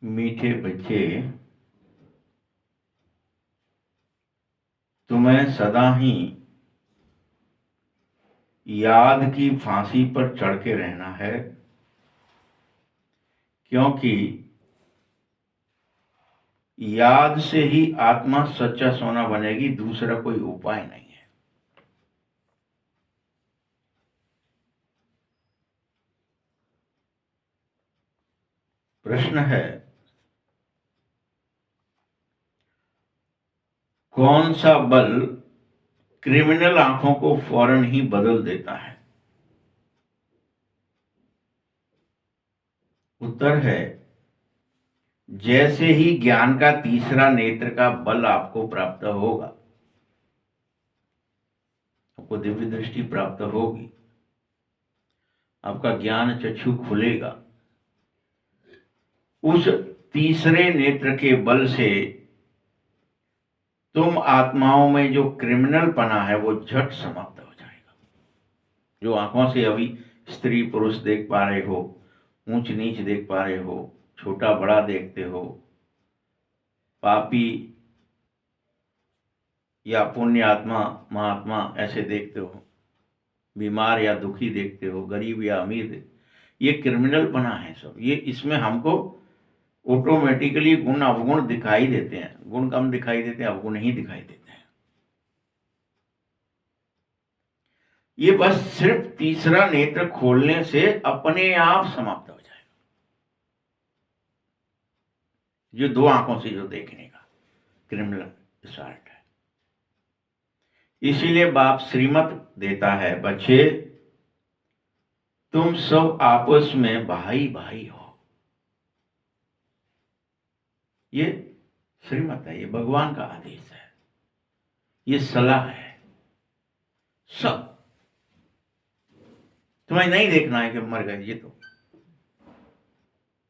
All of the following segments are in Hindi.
मीठे बच्चे, तुम्हें सदा ही याद की फांसी पर चढ़ के रहना है, क्योंकि याद से ही आत्मा सच्चा सोना बनेगी, दूसरा कोई उपाय नहीं है। प्रश्न है, कौन सा बल क्रिमिनल आंखों को फौरन ही बदल देता है? उत्तर है, जैसे ही ज्ञान का तीसरा नेत्र का बल आपको प्राप्त होगा, आपको दिव्य दृष्टि प्राप्त होगी, आपका ज्ञान चक्षु खुलेगा, उस तीसरे नेत्र के बल से तुम आत्माओं में जो क्रिमिनल पना है वो झट समाप्त हो जाएगा। जो आंखों से अभी स्त्री पुरुष देख पा रहे हो, ऊंच नीच देख पा रहे हो, छोटा बड़ा देखते हो, पापी या पुण्य आत्मा महात्मा ऐसे देखते हो, बीमार या दुखी देखते हो, गरीब या अमीर, ये क्रिमिनल पना है सब। ये इसमें हमको ऑटोमेटिकली गुण अवगुण दिखाई देते हैं, गुण कम दिखाई देते हैं, अवगुण ही दिखाई देते हैं। ये बस सिर्फ तीसरा नेत्र खोलने से अपने आप समाप्त हो जाएगा। जो दो आंखों से जो देखने का क्रिमिनल स्टार्ट है। इसीलिए बाप श्रीमत देता है, बच्चे तुम सब आपस में भाई भाई हो। ये श्रीमत है, ये भगवान का आदेश है, ये सलाह है। सब तुम्हें नहीं देखना है कि मर गए, ये तो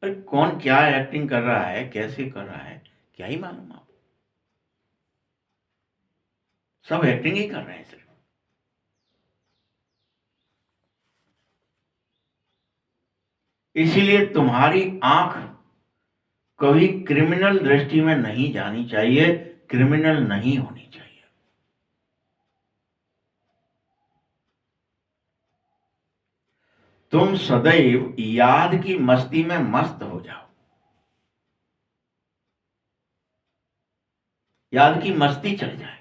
अरे कौन क्या एक्टिंग कर रहा है, कैसे कर रहा है, क्या ही मालूम आपको। सब एक्टिंग ही कर रहे हैं सिर्फ। इसीलिए तुम्हारी आंख कभी क्रिमिनल दृष्टि में नहीं जानी चाहिए, क्रिमिनल नहीं होनी चाहिए। तुम सदैव याद की मस्ती में मस्त हो जाओ। याद की मस्ती चल जाए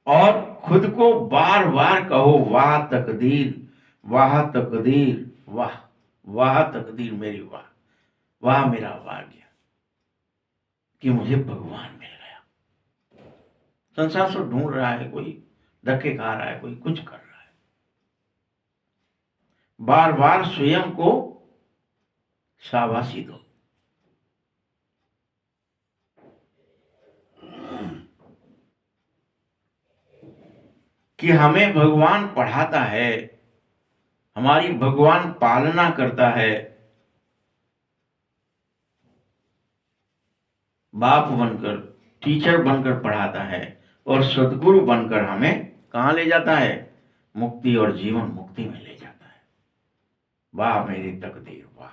और खुद को बार बार कहो, वाह तकदीर, वाह तकदीर, वाह वाह तकदीर मेरी, वाह वाह मेरा भाग्य कि मुझे भगवान मिल गया। संसार से ढूंढ रहा है, कोई धक्के खा रहा है, कोई कुछ कर रहा है। बार बार स्वयं को शाबाशी दो कि हमें भगवान पढ़ाता है, हमारी भगवान पालना करता है, बाप बनकर, टीचर बनकर पढ़ाता है और सदगुरु बनकर हमें कहां ले जाता है? मुक्ति और जीवन मुक्ति में ले जाता है। वाह मेरी तकदीर, वाह।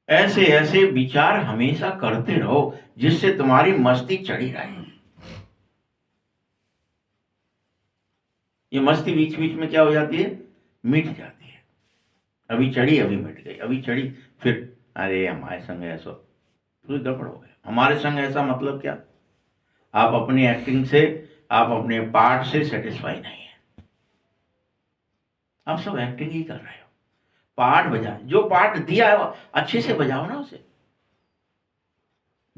ऐसे ऐसे विचार हमेशा करते रहो जिससे तुम्हारी मस्ती चढ़ी रहे। ये मस्ती बीच बीच में क्या हो जाती है? मिट जाती है। अभी चढ़ी, अभी मिट गई, अभी चढ़ी, फिर अरे हमारे संग ऐसा, तो गड़बड़ हो गया। हमारे संग ऐसा मतलब क्या? आप अपनी एक्टिंग से, आप अपने पार्ट से सेटिस्फाई नहीं है। आप सब एक्टिंग ही कर रहे हो। पार्ट बजा, जो पार्ट दिया है अच्छे से बजाओ ना उसे,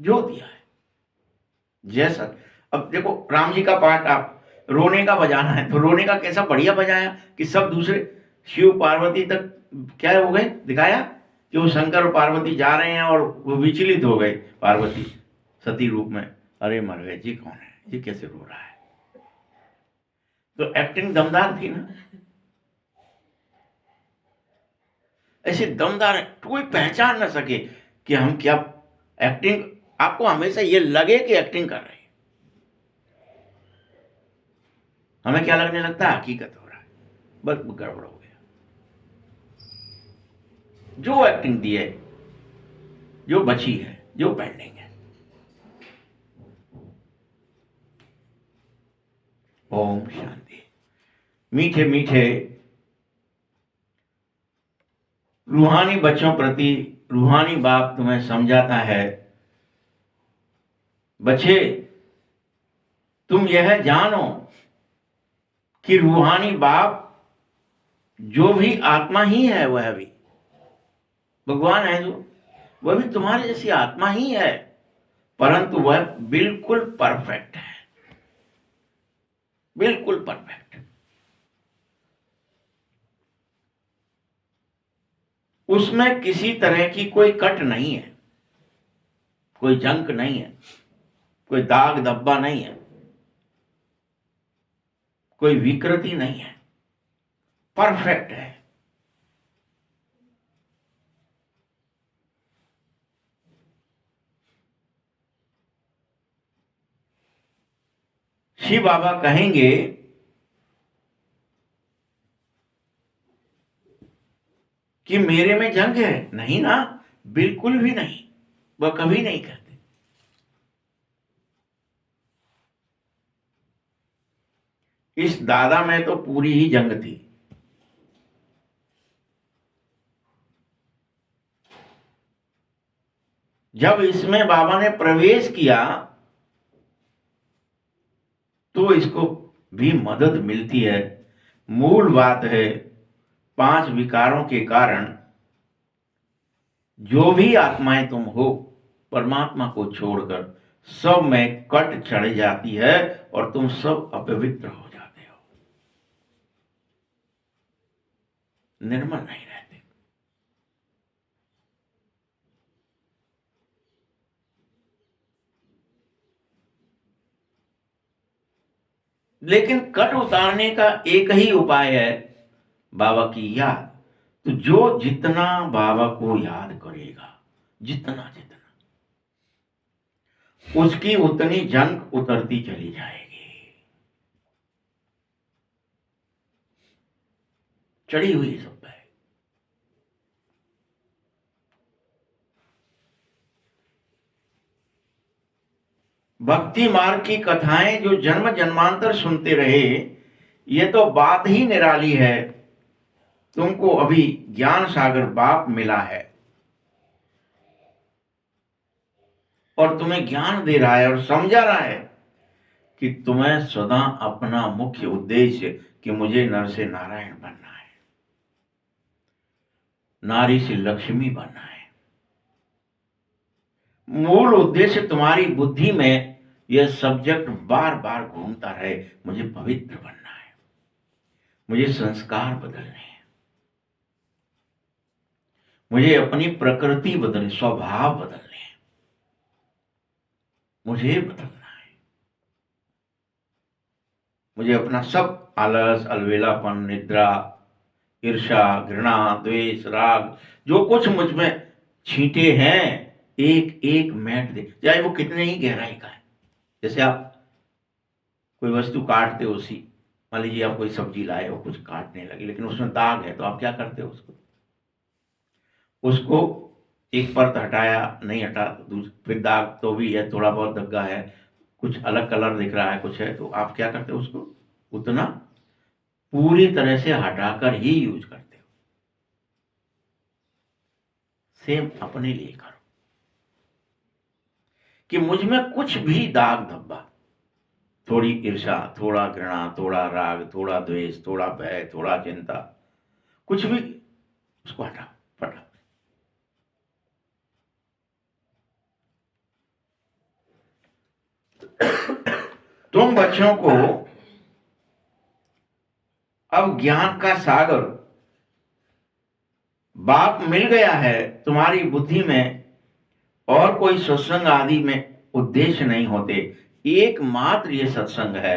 जो दिया है जैसा। अब देखो राम जी का पार्ट आप रोने का बजाना है, तो रोने का कैसा बढ़िया बजाया कि सब दूसरे शिव पार्वती तक क्या हो गए, दिखाया कि वो शंकर और पार्वती जा रहे हैं और वो विचलित हो गए। पार्वती सती रूप में, अरे मर गए जी, कौन है ये, कैसे रो रहा है? तो एक्टिंग दमदार थी ना। ऐसे दमदार कोई पहचान ना सके कि हम क्या एक्टिंग। आपको हमेशा ये लगे कि एक्टिंग कर रहे हैं। हमें क्या लगने लगता है, हकीकत हो रहा है, बस गड़बड़ हो गया। जो एक्टिंग दी है, जो बची है, जो पेंडिंग है। ओम शांति। मीठे मीठे रूहानी बच्चों प्रति रूहानी बाप तुम्हें समझाता है, बच्चे तुम यह जानो कि रूहानी बाप जो भी आत्मा ही है, वह भी भगवान है, जो वह भी तुम्हारे जैसी आत्मा ही है, परंतु वह बिल्कुल परफेक्ट है, बिल्कुल परफेक्ट। उसमें किसी तरह की कोई कट नहीं है, कोई जंक नहीं है, कोई दाग धब्बा नहीं है, कोई विकृति नहीं है, परफेक्ट है। शिव बाबा कहेंगे कि मेरे में जंग है, नहीं ना, बिल्कुल भी नहीं, वह कभी नहीं कहते। इस दादा में तो पूरी ही जंग थी। जब इसमें बाबा ने प्रवेश किया तो इसको भी मदद मिलती है। मूल बात है, 5 विकारों के कारण जो भी आत्माएं तुम हो, परमात्मा को छोड़कर सब में कट चढ़ जाती है और तुम सब अपवित्र हो जाते हो, निर्मल नहीं रहते। लेकिन कट उतारने का एक ही उपाय है, बाबा की याद। तो जो जितना बाबा को याद करेगा, जितना जितना, उसकी उतनी जंग उतरती चली जाएगी। चढ़ी हुई सब है। भक्ति मार्ग की कथाएं जो जन्म जन्मांतर सुनते रहे, ये तो बात ही निराली है। तुमको अभी ज्ञान सागर बाप मिला है और तुम्हें ज्ञान दे रहा है और समझा रहा है कि तुम्हें सदा अपना मुख्य उद्देश्य कि मुझे नर से नारायण बनना है, नारी से लक्ष्मी बनना है। मूल उद्देश्य तुम्हारी बुद्धि में यह सब्जेक्ट बार बार घूमता रहे, मुझे पवित्र बनना है, मुझे संस्कार बदलने हैं, मुझे अपनी प्रकृति बदलनी, स्वभाव बदलने हैं, मुझे बदलना है। मुझे अपना सब आलस, अलवेलापन, निद्रा, ईर्ष्या, घृणा, द्वेष, राग, जो कुछ मुझ में छींटे हैं, एक एक मैट दे, चाहे वो कितने ही गहराई का है। जैसे आप कोई वस्तु काटते हो, उसी मान लीजिए आप कोई सब्जी लाए हो, कुछ काटने लगे, लेकिन उसमें दाग है, तो आप क्या करते हो, उसको एक परत हटाया, नहीं हटा, फिर दाग तो भी है, थोड़ा बहुत दग्गा है, कुछ अलग कलर दिख रहा है, कुछ है, तो आप क्या करते हो, उसको उतना पूरी तरह से हटाकर ही यूज करते हो। सेम अपने लिए करो कि मुझ में कुछ भी दाग धब्बा, थोड़ी ईर्ष्या, थोड़ा घृणा, थोड़ा राग, थोड़ा द्वेष, थोड़ा भय, थोड़ा चिंता, कुछ भी, उसको हटा, फटा। तुम बच्चों को अब ज्ञान का सागर बाप मिल गया है। तुम्हारी बुद्धि में और कोई सत्संग आदि में उद्देश्य नहीं होते, एकमात्र ये सत्संग है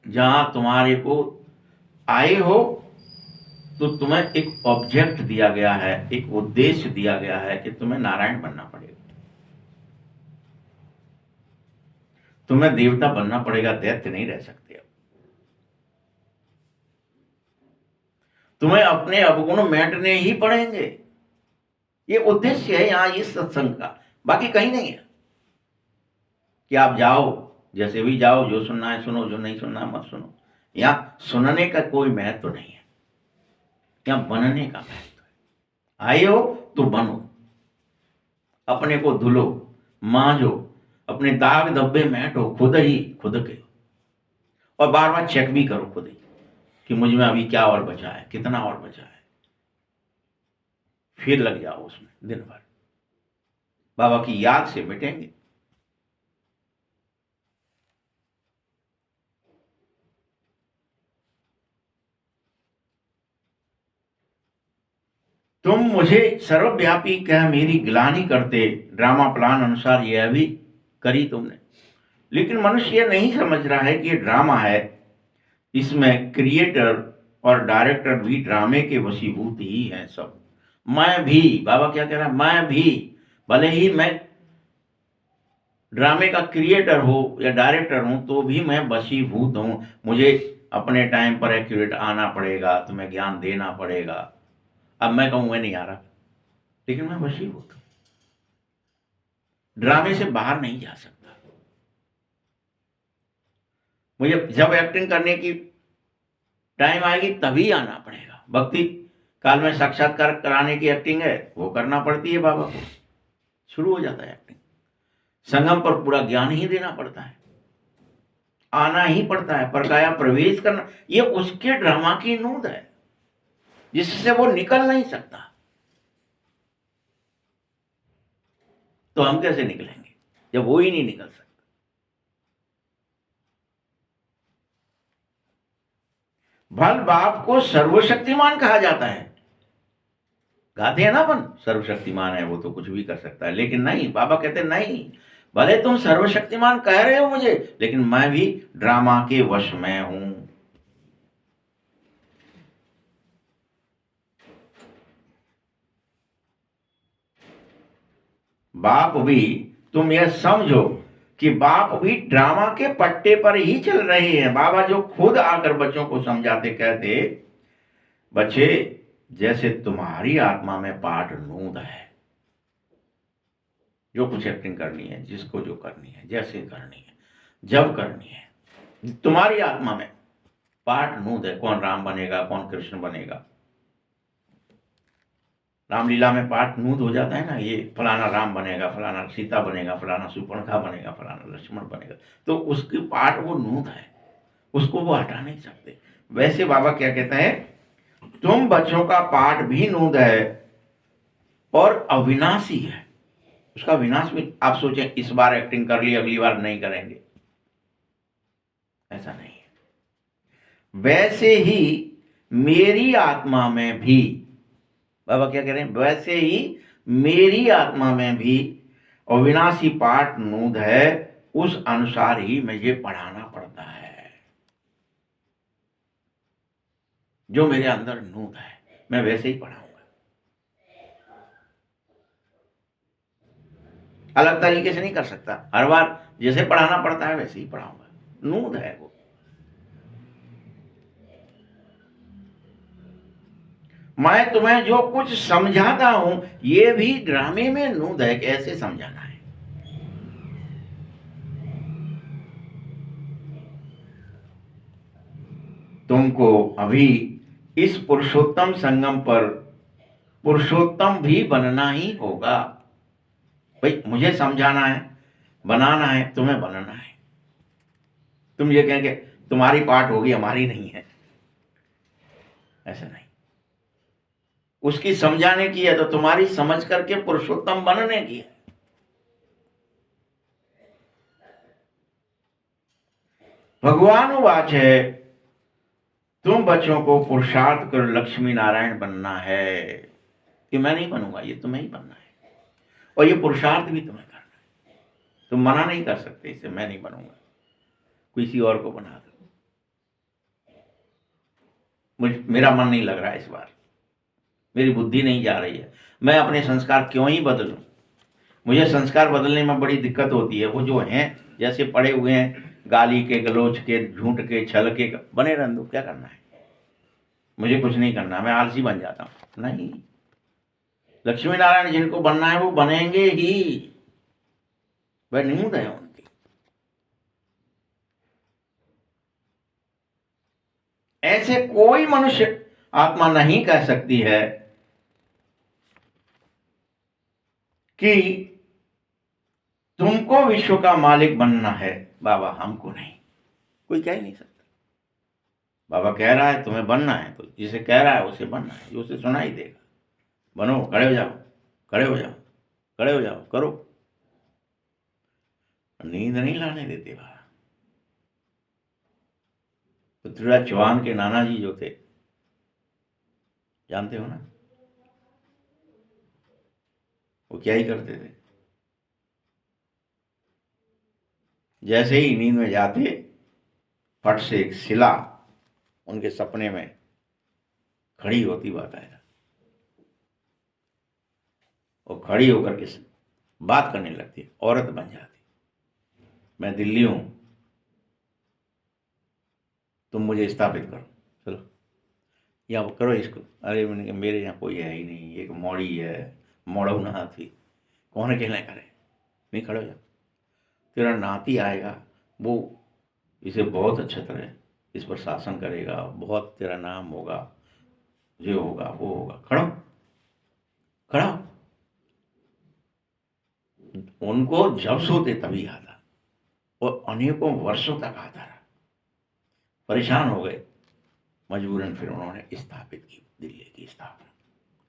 जहां तुम्हारे को आए हो तो तुम्हें एक ऑब्जेक्ट दिया गया है, एक उद्देश्य दिया गया है कि तुम्हें नारायण बनना पड़ेगा, तुम्हें देवता बनना पड़ेगा, दैत्य नहीं रह सकते। तुम्हें अपने अवगुण मिटने ही पड़ेंगे। ये उद्देश्य है यहाँ इस सत्संग का, बाकी कहीं नहीं है कि आप जाओ जैसे भी जाओ, जो सुनना है सुनो, जो नहीं सुनना है मत सुनो। यहाँ सुनने का कोई महत्व तो नहीं है, यहाँ बनने का महत्व है। आए हो तो बनो, अपने को धुलो, मांजो, अपने दाग धब्बे मेटो खुद ही खुद के, और बार बार चेक भी करो खुद ही कि मुझ में अभी क्या और बचा है, कितना और बचा है। फिर लग जाओ उसमें दिन भर, बाबा की याद से मिटेंगे। तुम मुझे सर्वव्यापी कह मेरी गिलानी करते, ड्रामा प्लान अनुसार यह भी करी तुमने। लेकिन मनुष्य यह नहीं समझ रहा है कि ये ड्रामा है, इसमें क्रिएटर और डायरेक्टर भी ड्रामे के वशीभूत ही हैं सब। मैं भी, बाबा क्या कह रहा है, मैं भी, भले ही मैं ड्रामे का क्रिएटर हो या डायरेक्टर हूं तो भी मैं वशीभूत हूं। मुझे अपने टाइम पर एक्यूरेट आना पड़ेगा, तुम्हें ज्ञान देना पड़ेगा। अब मैं कहूं मैं नहीं आ रहा, लेकिन मैं वशीभूत हूं, ड्रामे से बाहर नहीं जा सकता। मुझे जब एक्टिंग करने की टाइम आएगी तभी आना पड़ेगा। भक्ति काल में साक्षात्कार कराने की एक्टिंग है, वो करना पड़ती है बाबा को, शुरू हो जाता है एक्टिंग। संगम पर पूरा ज्ञान ही देना पड़ता है, आना ही पड़ता है, परकाया प्रवेश करना। ये उसके ड्रामा की नूंद है जिससे वो निकल नहीं सकता। तो हम कैसे निकलेंगे जब वो ही नहीं निकल सकता। भल बाप को सर्वशक्तिमान कहा जाता है। गाते हैं ना अपन, सर्वशक्तिमान है वो तो कुछ भी कर सकता है, लेकिन नहीं, बाबा कहते नहीं, भले तुम सर्वशक्तिमान कह रहे हो मुझे, लेकिन मैं भी ड्रामा के वश में हूं। बाप भी, तुम यह समझो कि बाप भी ड्रामा के पट्टे पर ही चल रहे हैं। बाबा जो खुद आकर बच्चों को समझाते कहते, बच्चे जैसे तुम्हारी आत्मा में पाठ नूद है, जो कुछ एक्टिंग करनी है, जिसको जो करनी है, जैसे करनी है, जब करनी है, तुम्हारी आत्मा में पाठ नूद है। कौन राम बनेगा, कौन कृष्ण बनेगा, रामलीला में पाठ नूद हो जाता है ना, ये फलाना राम बनेगा, फलाना सीता बनेगा, फलाना सुपर्णखा बनेगा, फलाना लक्ष्मण बनेगा, तो उसकी पाठ वो नूद है, उसको वो हटा नहीं सकते। वैसे बाबा क्या कहते हैं, तुम बच्चों का पाठ भी नूद है और अविनाशी है। उसका विनाश भी आप सोचें, इस बार एक्टिंग कर ली, अगली बार नहीं करेंगे, ऐसा नहीं है। वैसे ही मेरी आत्मा में भी, बाबा क्या कह रहे हैं, वैसे ही मेरी आत्मा में भी अविनाशी पाठ नूद है, उस अनुसार ही मुझे पढ़ाना पड़ता है। जो मेरे अंदर नूद है मैं वैसे ही पढ़ाऊंगा, अलग तरीके से नहीं कर सकता। हर बार जैसे पढ़ाना पड़ता है वैसे ही पढ़ाऊंगा, नूद है वो। मैं तुम्हें जो कुछ समझाता हूं ये भी ड्रामे में नूद है, कैसे समझाना है। तुमको अभी इस पुरुषोत्तम संगम पर पुरुषोत्तम भी बनना ही होगा। भाई मुझे समझाना है, बनाना है, तुम्हें बनना है। तुम ये कहेंगे तुम्हारी पाठ होगी हमारी नहीं है, ऐसा नहीं। उसकी समझाने की है तो तुम्हारी समझ करके पुरुषोत्तम बनने की है। भगवान वाच है, तुम बच्चों को पुरुषार्थ कर लक्ष्मी नारायण बनना है। कि मैं नहीं बनूंगा, ये तुम्हें ही बनना है, और ये पुरुषार्थ भी तुम्हें करना है। तुम मना नहीं कर सकते इसे, मैं नहीं बनूंगा, किसी और को बना दो। मेरा मन नहीं लग रहा है इस बार, मेरी बुद्धि नहीं जा रही है, मैं अपने संस्कार क्यों ही बदलूं। मुझे संस्कार बदलने में बड़ी दिक्कत होती है। वो जो हैं जैसे पड़े हुए हैं, गाली के, गलोच के, झूठ के, छल के, बने रहने दो, क्या करना है। मुझे कुछ नहीं करना, मैं आलसी बन जाता हूं। नहीं, लक्ष्मी नारायण जिनको बनना है वो बनेंगे ही, वह नींद है उनकी। ऐसे कोई मनुष्य आत्मा नहीं कह सकती है कि तुमको विश्व का मालिक बनना है बाबा, हमको नहीं, कोई कह ही नहीं सकता। बाबा कह रहा है तुम्हें बनना है, तो जिसे कह रहा है उसे बनना है, जो उसे सुनाई देगा। बनो, खड़े हो जाओ, खड़े हो जाओ, खड़े हो जाओ, करो। नींद नहीं लाने देते बाबा। पृथ्वीराज चौहान के नाना जी जो थे, जानते हो ना, वो क्या ही करते थे, जैसे ही नींद में जाते, फट से एक शिला उनके सपने में खड़ी होती, बाकायदा, और खड़ी होकर के बात करने लगती, औरत बन जाती। मैं दिल्ली हूं, तुम मुझे स्थापित करो, चलो या करो इसको। अरे मैंने कहा मेरे यहाँ कोई है ही नहीं, एक मौड़ी है, मौड़ऊ नाथी, कौन अकेला करे, नहीं, खड़े हो जाओ। तेरा नाती आएगा, वो इसे बहुत अच्छे तरह इस पर शासन करेगा, बहुत तेरा नाम होगा, ये होगा वो होगा, खड़ो खड़ा। उनको जब सोते तभी आता, और अनेकों वर्षों तक आता रहा। परेशान हो गए, मजबूरन फिर उन्होंने स्थापित की, दिल्ली की स्थापना,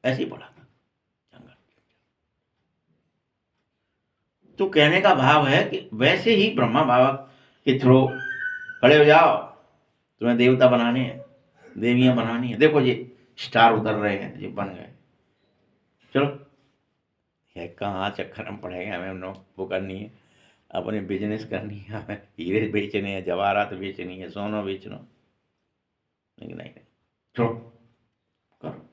ऐसे ही पड़ा था जंगल। तो कहने का भाव है कि वैसे ही ब्रह्मा बाबा के थ्रू, खड़े हो जाओ, तुम्हें देवता बनाने हैं, देवियां बनानी है, देखो जी स्टार उतर रहे हैं, ये बन गए, चलो। ये कहाँ चक्कर में पड़ेगा, हमें वो करनी है, अपने बिजनेस करनी है, हमें हीरे बेचने हैं, जवाहरात बेचनी है, सोना बेचना, नहीं नहीं, चलो करो।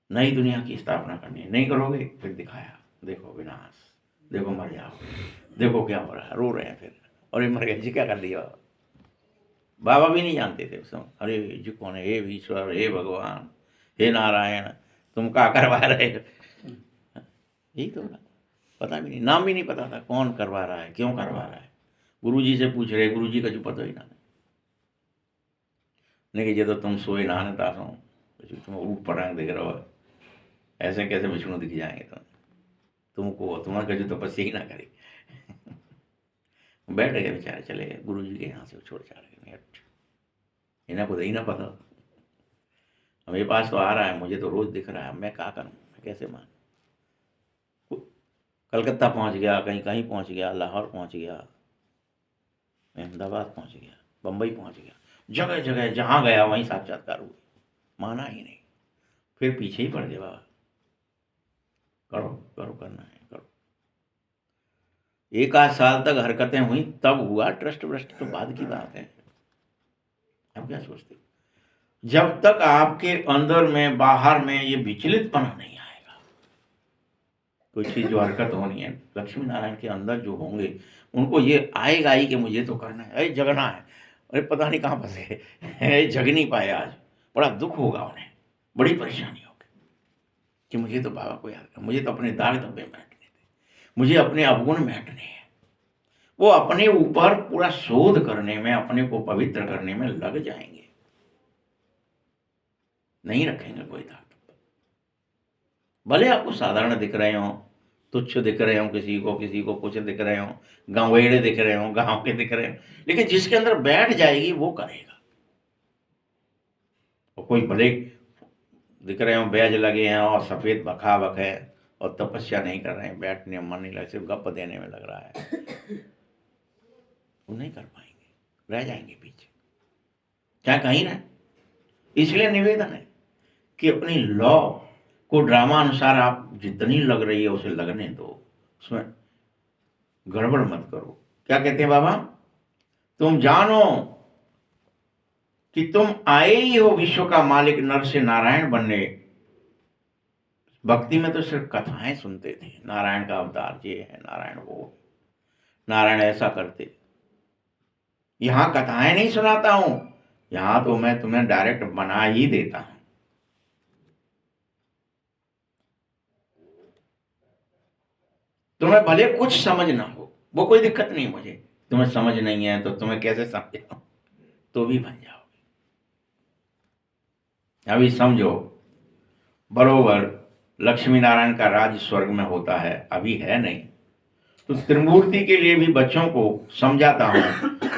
नई दुनिया की स्थापना करनी है, नहीं करोगे फिर दिखाया, देखो विनाश, देखो मर जाओ, देखो क्या हो रहा है, रो रहे हैं फिर, और ये मर गए जी, क्या कर दिया। बाबा भी नहीं जानते थे उस समय, अरे जी कौन है, हे ईश्वर, हे भगवान, हे नारायण, तुम क्या करवा रहे हो, यही तो था, पता भी नहीं, नाम भी नहीं पता था, कौन करवा रहा है, क्यों करवा रहा है। गुरुजी से पूछ रहे, गुरुजी का जो पता ही ना, नहीं कि ये तो तुम सोए नहाने तास हो, तुम ऊट पटांग दिख रहे हो, ऐसे कैसे विष्णु दिख जाएंगे तुमको, तुम्हारे जो तपस्या ही ना करी। बैठ गए बेचारे, चले गए गुरु जी के यहाँ से, छोड़ छाड़ के, इन्हें खुद ही ना पता, मेरे पास तो आ रहा है, मुझे तो रोज दिख रहा है, मैं क्या करूँ, मैं कैसे मान। कलकत्ता पहुँच गया, कहीं कहीं पहुँच गया, लाहौर पहुँच गया, अहमदाबाद पहुँच गया, बम्बई पहुँच गया, जगह जगह जहाँ गया वहीं साक्षात्कार हुए, माना ही नहीं, फिर पीछे ही पड़ गए, बाबा करो करो, करना है करो। एक आध साल तक हरकतें हुई, तब हुआ ट्रस्ट व्रस्ट, तो बाद की बात है। अब क्या सोचते हो, जब तक आपके अंदर में बाहर में ये विचलितपना नहीं आएगा, कोई चीज जो हरकत होनी है, लक्ष्मी नारायण के अंदर जो होंगे उनको ये आएगा ही कि मुझे तो करना है, अरे जगना है, अरे पता नहीं कहाँ फंसे, जग नहीं पाए आज, बड़ा दुख होगा उन्हें, बड़ी परेशानी होगी कि मुझे तो बाबा को याद कर, मुझे तो अपने दाग धब्बे मिटने थे, मुझे अपने अवगुण मिटने हैं। वो अपने ऊपर पूरा शोध करने में, अपने को पवित्र करने में लग जाएंगे, नहीं रखेंगे कोई दाग। भले आपको साधारण दिख रहे हो, तुच्छ दिख रहे हो, किसी को कुछ दिख रहे हो, गांवेड़े दिख रहे हो, गांव के दिख रहे हो, लेकिन जिसके अंदर बैठ जाएगी वो करेगा। और कोई भले दिख रहे हो, बैज लगे हैं और सफेद बखाबख है और तपस्या नहीं कर रहे हैं, बैठने में मन नहीं लग, सिर्फ गप देने में लग रहा है, वो नहीं कर पाएंगे, रह जाएंगे पीछे, क्या कहीं ना। इसलिए निवेदन है कि अपनी लॉ को ड्रामा अनुसार आप जितनी लग रही है उसे लगने दो, उसमें गड़बड़ मत करो। क्या कहते हैं बाबा, तुम जानो कि तुम आए ही हो विश्व का मालिक नर से नारायण बनने। भक्ति में तो सिर्फ कथाएं सुनते थे, नारायण का अवतार ये है, नारायण वो, नारायण ऐसा करते। यहां कथाएं नहीं सुनाता हूं, यहां तो मैं तुम्हें डायरेक्ट बना ही देता हूं। तुम्हें भले कुछ समझ ना हो, वो कोई दिक्कत नहीं मुझे। तुम्हें समझ नहीं है तो तुम्हें कैसे समझाऊं, तो भी बन जाओगे। अभी समझो, बरोबर लक्ष्मी नारायण का राज स्वर्ग में होता है, अभी है नहीं। तो त्रिमूर्ति के लिए भी बच्चों को समझाता हूं,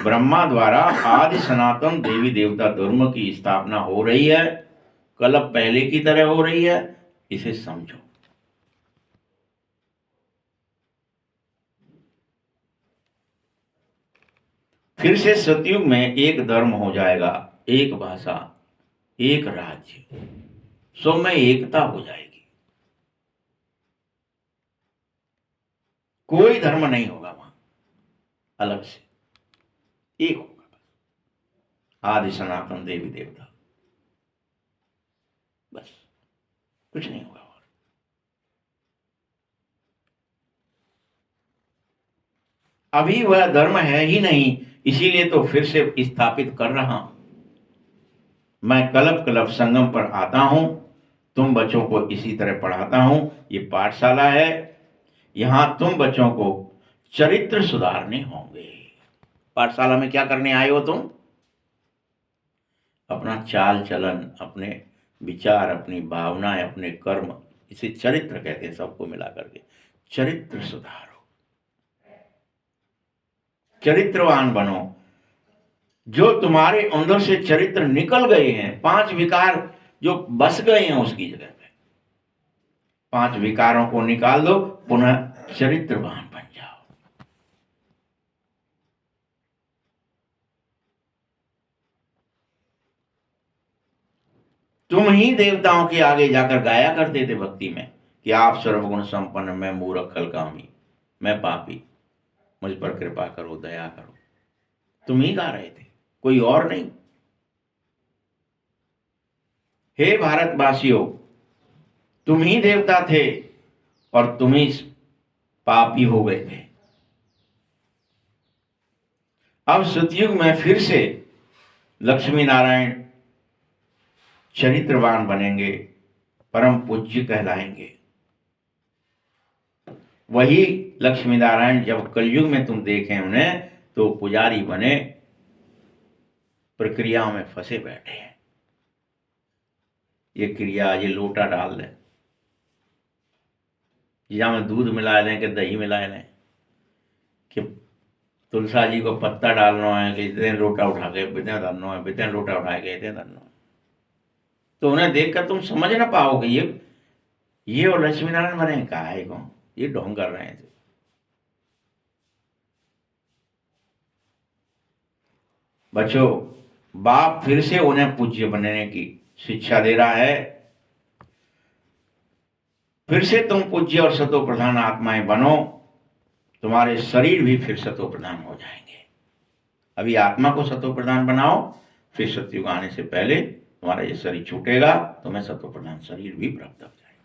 ब्रह्मा द्वारा आदि सनातन देवी देवता धर्म की स्थापना हो रही है, कल पहले की तरह हो रही है, इसे समझो। फिर से सतयुग में एक धर्म हो जाएगा, एक भाषा, एक राज्य, सब में एकता हो जाएगी। कोई धर्म नहीं होगा वहां अलग से, एक होगा, आदि सनातन देवी देवता, बस, कुछ नहीं होगा। और अभी वह धर्म है ही नहीं, इसीलिए तो फिर से स्थापित कर रहा हूं। मैं कलब कलब संगम पर आता हूं, तुम बच्चों को इसी तरह पढ़ाता हूं। ये पाठशाला है, यहां तुम बच्चों को चरित्र सुधारने होंगे। पाठशाला में क्या करने आए हो तुम? अपना चाल चलन, अपने विचार, अपनी भावनाएं, अपने कर्म, इसे चरित्र कहते हैं, सबको मिला करके चरित्र सुधारो, चरित्रवान बनो। जो तुम्हारे अंदर से चरित्र निकल गए हैं, 5 विकार जो बस गए हैं उसकी जगह पे 5 विकारों को निकाल दो, पुनः चरित्रवान बन जाओ। तुम ही देवताओं के आगे जाकर गाया करते थे भक्ति में कि आप सर्वगुण संपन्न, मैं मूर्ख खलकामी, मैं पापी, मुझ पर कृपा करो, दया करो। तुम ही गा रहे थे, कोई और नहीं। हे भारतवासियों, तुम ही देवता थे और तुम ही पापी हो गए थे। अब सतयुग में फिर से लक्ष्मी नारायण चरित्रवान बनेंगे, परम पूज्य कहलाएंगे। वही लक्ष्मी नारायण जब कलयुग में तुम देखें उन्हें, तो पुजारी बने, प्रक्रियाओं में फंसे बैठे हैं। ये क्रिया, ये लोटा डाल दें, या में दूध मिला लें कि दही मिला लें, कि तुलसा जी को पत्ता डालना है, कि इतने लोटा उठा के इतने धरना है, इतने लोटा उठा के इतने धरना है। तो उन्हें देखकर तुम समझ ना पाओगे ये और लक्ष्मी नारायण बने, कहा है कौन, ये ढोंग कर रहे थे। बच्चों, बाप फिर से उन्हें पूज्य बनने की शिक्षा दे रहा है। फिर से तुम पूज्य और सतो प्रधान आत्माएं बनो, तुम्हारे शरीर भी फिर सतो प्रधान हो जाएंगे। अभी आत्मा को सतो प्रधान बनाओ, फिर सतयुग आने से पहले तुम्हारा ये शरीर छूटेगा, तुम्हें सतो प्रधान शरीर भी प्राप्त हो जाएगा,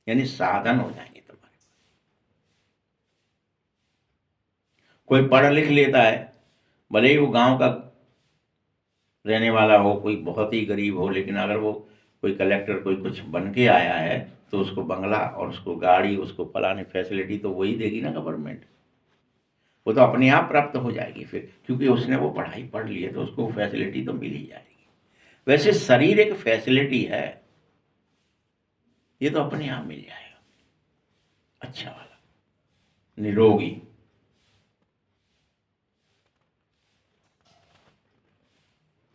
यानी साधन हो जाएंगे तुम्हारे। कोई पढ़ लिख लेता है, भले ही वो गांव का रहने वाला हो, कोई बहुत ही गरीब हो, लेकिन अगर वो कोई कलेक्टर, कोई कुछ बन के आया है, तो उसको बंगला और उसको गाड़ी, उसको फलानी फैसिलिटी तो वही देगी ना गवर्नमेंट। वो तो अपने आप प्राप्त हो जाएगी फिर, क्योंकि उसने वो पढ़ाई पढ़ ली है, तो उसको फैसिलिटी तो मिल ही जाएगी। वैसे शरीर एक फैसिलिटी है, ये तो अपने आप मिल जाएगा, अच्छा वाला, निरोगी।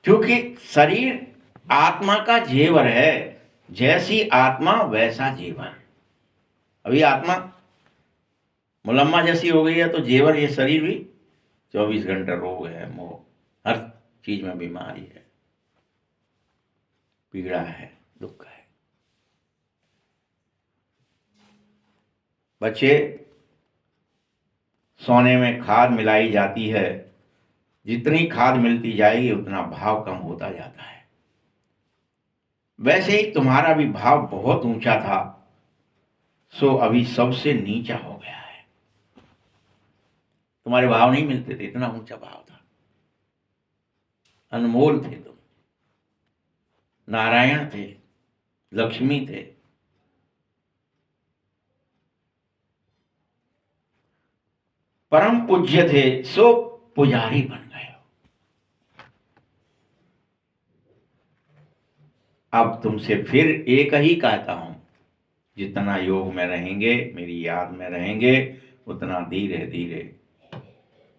क्योंकि शरीर आत्मा का जेवर है, जैसी आत्मा वैसा जेवर। अभी आत्मा मुलम्मा जैसी हो गई है, तो जेवर ये शरीर भी 24 घंटे रोग है, मोह, हर चीज में बीमारी है, पीड़ा है, दुख है। बच्चे, सोने में खाद मिलाई जाती है, जितनी खाद मिलती जाएगी उतना भाव कम होता जाता है। वैसे ही तुम्हारा भी भाव बहुत ऊंचा था, सो अभी सबसे नीचा हो गया है। तुम्हारे भाव नहीं मिलते थे, इतना ऊंचा भाव था। अनमोल थे तुम, नारायण थे, लक्ष्मी थे। परम पूज्य थे, सो पुजारी बन गए हो। अब तुमसे फिर एक ही कहता हूं, जितना योग में रहेंगे, मेरी याद में रहेंगे, उतना धीरे धीरे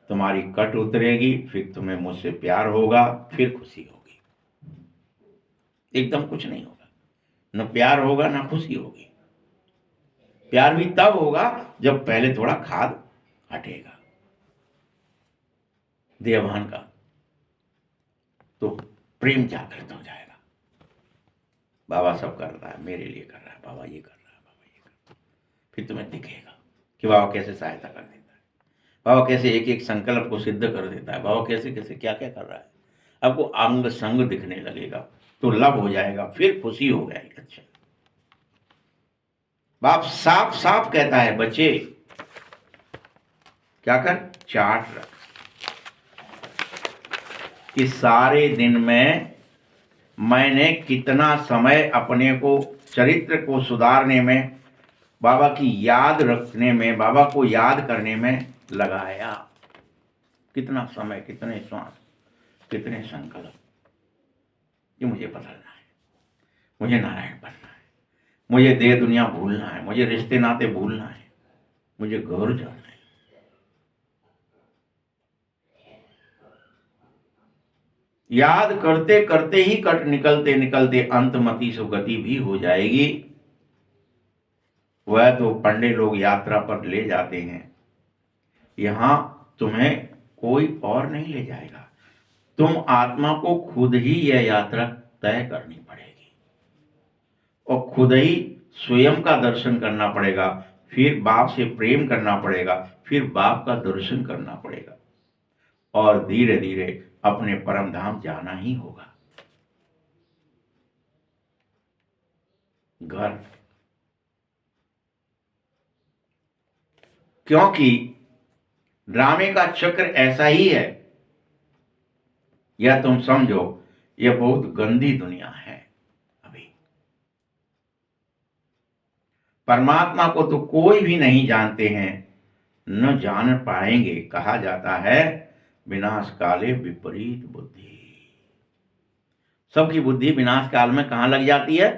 तुम्हारी कट उतरेगी, फिर तुम्हें मुझसे प्यार होगा, फिर खुशी होगी। एकदम कुछ नहीं होगा, न प्यार होगा न खुशी होगी। प्यार भी तब होगा जब पहले थोड़ा खाद हटेगा देवभान का, तो प्रेम जागृत हो जाएगा। बाबा सब कर रहा है, मेरे लिए कर रहा है, बाबा ये कर रहा है, बाबा ये कर रहा है। फिर तुम्हें दिखेगा कि बाबा कैसे सहायता कर देता है, बाबा कैसे एक एक संकल्प को सिद्ध कर देता है, बाबा कैसे कैसे क्या क्या कर रहा है। आपको अंग संग दिखने लगेगा, तो लब हो जाएगा, फिर खुशी हो जाएगी। अच्छा, बाप साफ साफ कहता है, बच्चे क्या कर, चार्ट रख कि सारे दिन में मैंने कितना समय अपने को, चरित्र को सुधारने में, बाबा की याद रखने में, बाबा को याद करने में लगाया। कितना समय, कितने श्वास, कितने संकल्प। ये मुझे बदलना है, मुझे नारायण बनना है, मुझे देह दुनिया भूलना है, मुझे रिश्ते नाते भूलना है, मुझे घर जाना है। याद करते करते ही कट निकलते निकलते अंतमति सुगति भी हो जाएगी। वह तो पंडे लोग यात्रा पर ले जाते हैं, यहां तुम्हें कोई और नहीं ले जाएगा। तुम आत्मा को खुद ही यह यात्रा तय करनी पड़ेगी, और खुद ही स्वयं का दर्शन करना पड़ेगा, फिर बाप से प्रेम करना पड़ेगा, फिर बाप का दर्शन करना पड़ेगा, और धीरे धीरे अपने परम धाम जाना ही होगा। घर, क्योंकि ड्रामे का चक्र ऐसा ही है, या तुम समझो यह बहुत गंदी दुनिया है। अभी परमात्मा को तो कोई भी नहीं जानते हैं, न जान पाएंगे। कहा जाता है, विनाश काले विपरीत बुद्धि। सबकी बुद्धि विनाश काल में कहां लग जाती है?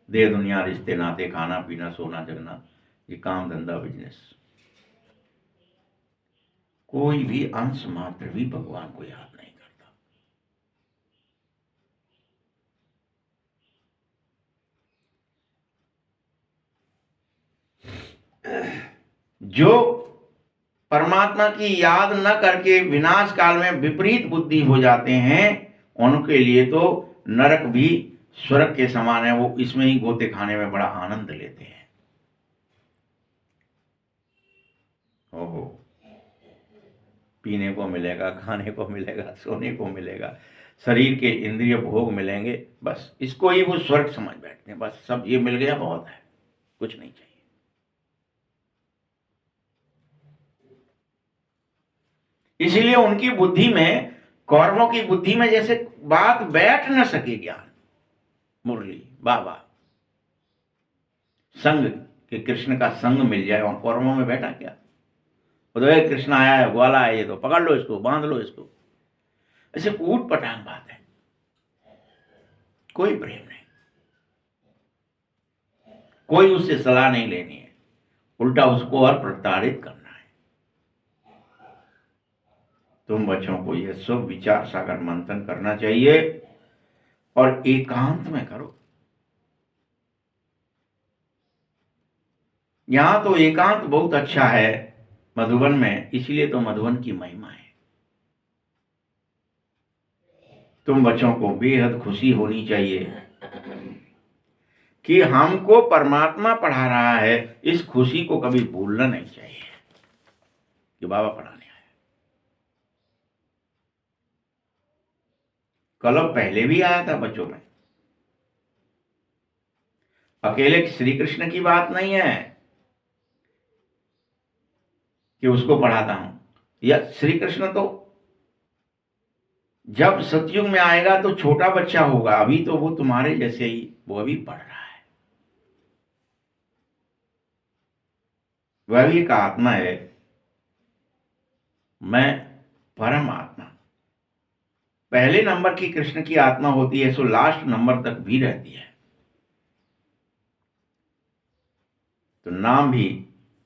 देह दुनिया, रिश्ते नाते, खाना पीना, सोना जगना, ये काम धंधा बिजनेस। कोई भी अंश मात्र भी भगवान को याद नहीं करता। जो परमात्मा की याद न करके विनाश काल में विपरीत बुद्धि हो जाते हैं, उनके लिए तो नरक भी स्वर्ग के समान है। वो इसमें ही गोते खाने में बड़ा आनंद लेते हैं। ओहो, पीने को मिलेगा, खाने को मिलेगा, सोने को मिलेगा, शरीर के इंद्रिय भोग मिलेंगे, बस इसको ही वो स्वर्ग समझ बैठते हैं। बस सब ये मिल गया बहुत है, कुछ नहीं चाहिए। इसीलिए उनकी बुद्धि में, कौरवों की बुद्धि में जैसे बात बैठ न सके। ज्ञान, मुरली, बाबा, संग कि कृष्ण का संग मिल जाए, और कौरवों में बैठा क्या? वो तो कृष्ण आया है, ग्वाला है, ये तो पकड़ लो इसको, बांध लो इसको। ऐसे ऊट पटांग बात है, कोई प्रेम नहीं, कोई उससे सलाह नहीं लेनी है, उल्टा उसको और प्रताड़ित करना है। तुम बच्चों को यह सब विचार सागर मंथन करना चाहिए, और एकांत में करो। यहां तो एकांत बहुत अच्छा है मधुबन में, इसलिए तो मधुबन की महिमा है। तुम बच्चों को बेहद खुशी होनी चाहिए कि हमको परमात्मा पढ़ा रहा है। इस खुशी को कभी भूलना नहीं चाहिए कि बाबा पढ़ाने आए। कलम पहले भी आया था बच्चों में। अकेले श्री कृष्ण की बात नहीं है कि उसको पढ़ाता हूं, या श्री कृष्ण तो जब सतयुग में आएगा तो छोटा बच्चा होगा, अभी तो वो तुम्हारे जैसे ही, वो अभी पढ़ रहा है। वह भी एक आत्मा है, मैं परम आत्मा। पहले नंबर की कृष्ण की आत्मा होती है, सो लास्ट नंबर तक भी रहती है। तो नाम भी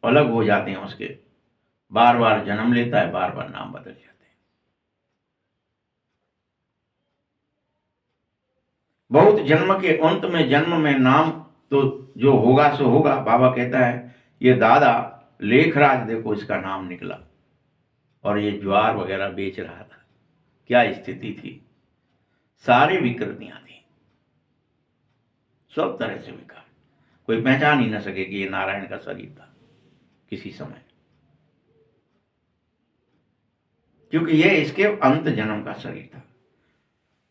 अलग हो जाते हैं उसके, बार बार जन्म लेता है, बार बार नाम बदल जाते हैं। बहुत जन्म के अंत में जन्म में नाम तो जो होगा सो होगा। बाबा कहता है ये दादा लेखराज देखो इसका नाम निकला, और ये ज्वार वगैरह बेच रहा था, क्या स्थिति थी, सारी विकृतियां थी, सब तरह से विकार, कोई पहचान ही न सके कि ये नारायण का शरीर था किसी समय, क्योंकि ये इसके अंत जन्म का शरीर था।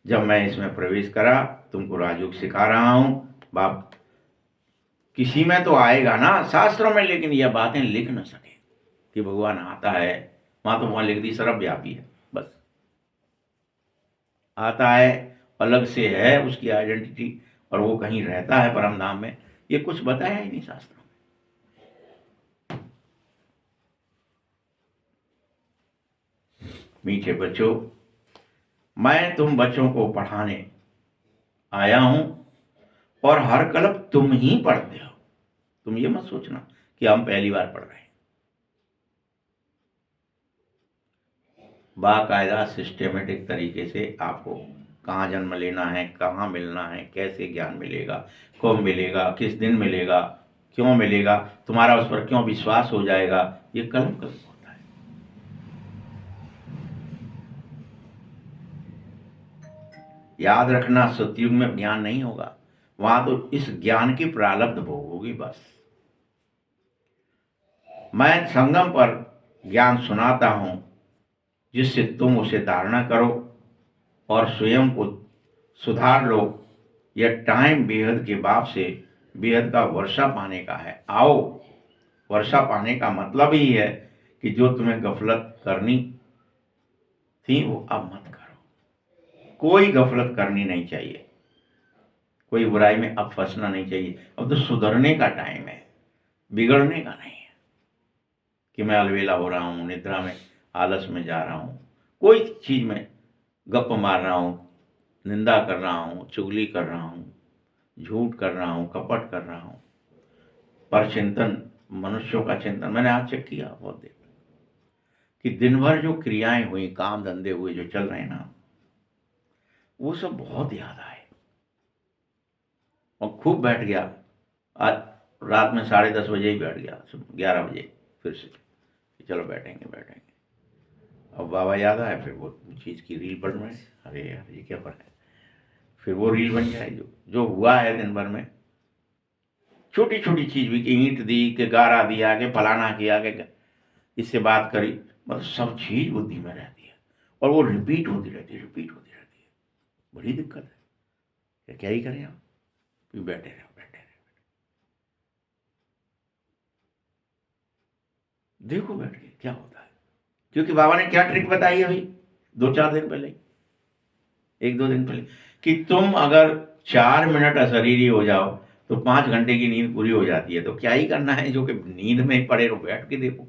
जब मैं इसमें प्रवेश करा, तुमको राजयोग सिखा रहा हूं, बाप किसी में तो आएगा ना शास्त्रों में, लेकिन यह बातें लिख न सके कि भगवान आता है। वहां तो वहां लिख दी सर्वव्यापी है, बस आता है, अलग से है उसकी आइडेंटिटी, और वो कहीं रहता है परम धाम में, ये कुछ बताया ही नहीं शास्त्रों में। मीठे बच्चों, मैं तुम बच्चों को पढ़ाने आया हूं, और हर कल्प तुम ही पढ़ते हो। तुम ये मत सोचना कि हम पहली बार पढ़ रहे हैं। बाकायदा सिस्टेमेटिक तरीके से आपको कहाँ जन्म लेना है, कहाँ मिलना है, कैसे ज्ञान मिलेगा, कब मिलेगा, किस दिन मिलेगा, क्यों मिलेगा, तुम्हारा उस पर क्यों विश्वास हो जाएगा, ये कलम कलम होता है। याद रखना, सतयुग में ज्ञान नहीं होगा, वहां तो इस ज्ञान की प्रारब्ध भोग होगी बस। मैं संगम पर ज्ञान सुनाता हूं, जिससे तुम उसे धारणा करो और स्वयं को सुधार लो। यह टाइम बेहद के बाप से बेहद का वर्षा पाने का है। आओ, वर्षा पाने का मतलब ही है कि जो तुम्हें गफलत करनी थी वो अब मत करो। कोई गफलत करनी नहीं चाहिए, कोई बुराई में अब फंसना नहीं चाहिए। अब तो सुधरने का टाइम है, बिगड़ने का नहीं है कि मैं अलवेला हो रहा हूँ, निद्रा में आलस में जा रहा हूँ, कोई चीज में गप मार रहा हूँ, निंदा कर रहा हूँ, चुगली कर रहा हूँ, झूठ कर रहा हूँ, कपट कर रहा हूँ। पर चिंतन, मनुष्यों का चिंतन मैंने आज चेक किया बहुत देर कि दिन भर जो क्रियाएं हुई, काम धंधे हुए जो चल रहे हैं ना, वो सब बहुत याद आए, और खूब बैठ गया। आज रात में 10:30 बजे ही बैठ गया, 11 बजे फिर से कि चलो बैठेंगे बैठेंगे। अब बाबा याद आए, फिर वो चीज़ की रील बन रहे, अरे यार ये क्या पर है, फिर वो रील बन जाए जो जो हुआ है दिन भर में। छोटी छोटी चीज भी कि ईंट दी, कि गारा दिया, कि फलाना किया, कि इससे बात करी, मतलब सब चीज बुद्धि में रहती है, और वो रिपीट होती रहती है, रिपीट होती रहती है। बड़ी दिक्कत है, क्या ही करें आप, बैठे रहो बैठे रहो, देखो बैठ के क्या होता है। क्योंकि बाबा ने क्या ट्रिक बताई है अभी 2-4 दिन पहले, 1-2 दिन पहले, कि तुम अगर 4 मिनट अशरीरी हो जाओ तो 5 घंटे की नींद पूरी हो जाती है। तो क्या ही करना है, जो कि नींद में ही पड़े रहो, बैठ के देखो।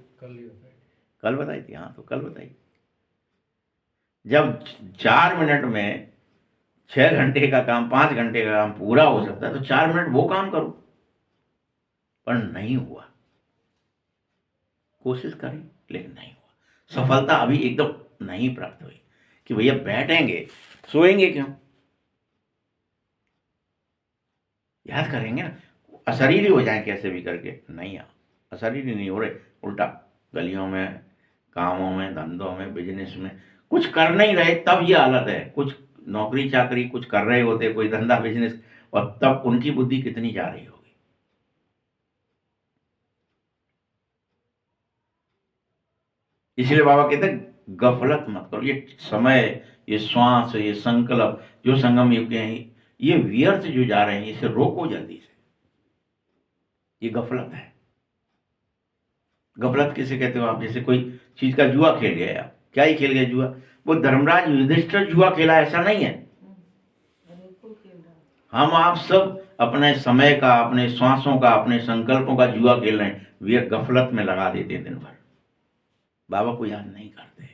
कल बताई थी, हाँ तो कल बताई। जब 4 मिनट में 6 घंटे का काम, 5 घंटे का काम पूरा हो सकता है, तो 4 मिनट वो काम करो। पर नहीं हुआ, कोशिश करी लेकिन नहीं हुआ, सफलता अभी एकदम नहीं प्राप्त हुई कि भैया बैठेंगे, सोएंगे क्यों, याद करेंगे ना, अशरीरी हो जाए कैसे भी करके। नहीं, अशरीरी नहीं हो रहे, उल्टा गलियों में, कामों में, धंधों में, बिजनेस में कुछ कर नहीं रहे, तब ये हालत है। कुछ नौकरी चाकरी कुछ कर रहे होते, कोई धंधा बिजनेस, और तब उनकी बुद्धि कितनी जा रही होगी। इसलिए बाबा कहते हैं गफलत मत करो। ये समय, ये श्वास, ये संकल्प जो संगम युग के हैं, ये व्यर्थ जो जा रहे हैं, इसे रोको जल्दी से। ये गफलत है। गफलत किसे कहते हो आप? जैसे कोई चीज का जुआ खेल गए आप, क्या ही खेल गए जुआ? वो धर्मराज युधिष्ठिर जुआ खेला ऐसा नहीं है। हम आप सब अपने समय का, अपने श्वासों का, अपने संकल्पों का जुआ खेल रहे हैं। वे गफलत में लगा देते हैं दिन भर, बाबा को याद नहीं करते।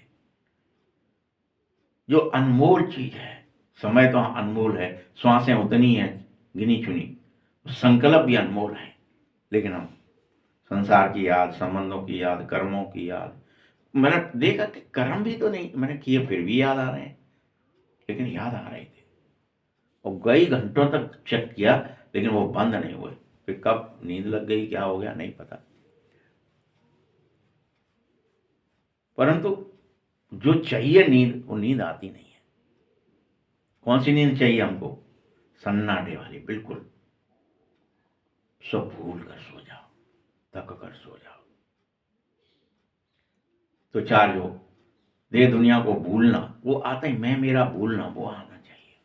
जो अनमोल चीज है, समय तो अनमोल है, श्वासें उतनी है गिनी चुनी, संकल्प भी अनमोल है, लेकिन हम संसार की याद, संबंधों की याद, कर्मों की याद, मैंने देखा कि कर्म भी तो नहीं मैंने किए, फिर भी याद आ रहे हैं, लेकिन याद आ रहे थे और कई घंटों तक चेक किया, लेकिन वो बंद नहीं हुए। फिर कब नींद लग गई, क्या हो गया नहीं पता। परंतु जो चाहिए नींद, वो नींद आती नहीं है। कौन सी नींद चाहिए हमको? सन्नाटे वाली, बिल्कुल सब भूल कर सो जाओ, थक कर सो जाओ। तो चार जो देह दुनिया को भूलना, वो आता ही मैं मेरा भूलना, वो आना चाहिए।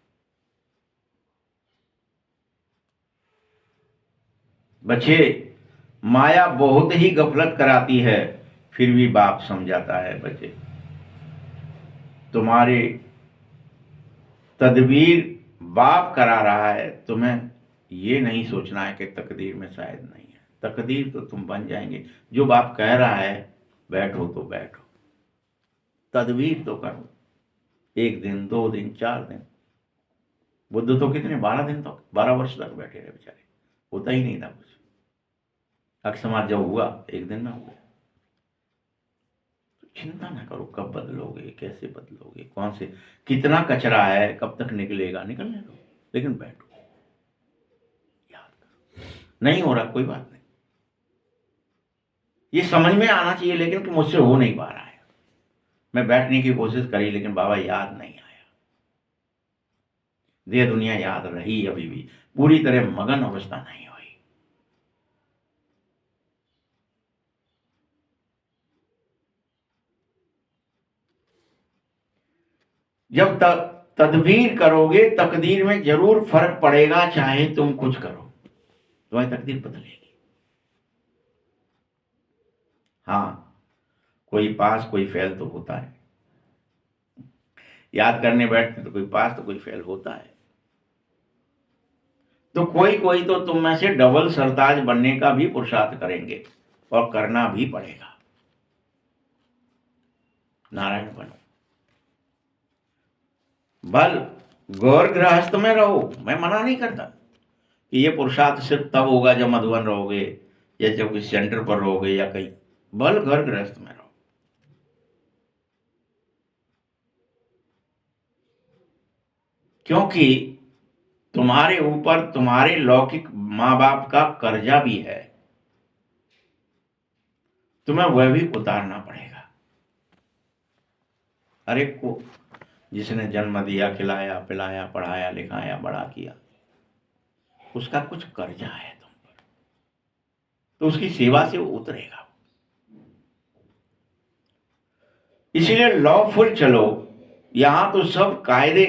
बच्चे, माया बहुत ही गफलत कराती है, फिर भी बाप समझाता है, बच्चे तुम्हारे तदबीर बाप करा रहा है, तुम्हें ये नहीं सोचना है कि तकदीर में शायद नहीं है। तकदीर तो तुम बन जाएंगे। जो बाप कह रहा है बैठो तो बैठो, तदबीर तो करो। 1 दिन, 2 दिन, 4 दिन। बुद्ध तो कितने 12 दिन तक, 12 वर्ष तक बैठे रहे बेचारे, होता ही नहीं था कुछ। अकस्मात जब हुआ 1 दिन में हुआ। तो चिंता ना करो कब बदलोगे, कैसे बदलोगे, कौन से कितना कचरा है, कब तक निकलेगा, निकलने दो, लेकिन बैठो, याद करो। नहीं हो रहा कोई बात नहीं, ये समझ में आना चाहिए, लेकिन कि मुझसे हो नहीं पा रहा है। मैं बैठने की कोशिश करी, लेकिन बाबा याद नहीं आया। देह दुनिया याद रही, अभी भी पूरी तरह मगन अवस्था नहीं हुई। जब तक तदबीर करोगे, तकदीर में जरूर फर्क पड़ेगा, चाहे तुम कुछ करो, तुम्हारी तकदीर बदलेगी। हाँ, कोई पास कोई फेल तो होता है। याद करने बैठते तो कोई पास तो कोई फेल होता है। तो कोई कोई तो तुम में से डबल सरताज बनने का भी पुरुषार्थ करेंगे, और करना भी पड़ेगा। नारायण बनो, बल गौर गृहस्थ में रहो। मैं मना नहीं करता कि ये पुरुषार्थ सिर्फ तब होगा जब मधुबन रहोगे, या जब किसी सेंटर पर रहोगे, या कहीं। बल घर गृहस्थ में रहो। क्योंकि तुम्हारे ऊपर तुम्हारे लौकिक माँ बाप का कर्जा भी है, तुम्हें वह भी उतारना पड़ेगा। हर एक को जिसने जन्म दिया, खिलाया पिलाया, पढ़ाया लिखाया, बड़ा किया, उसका कुछ कर्जा है तुम पर, तो उसकी सेवा से वो उतरेगा। इसीलिए लॉफुल चलो। यहां तो सब कायदे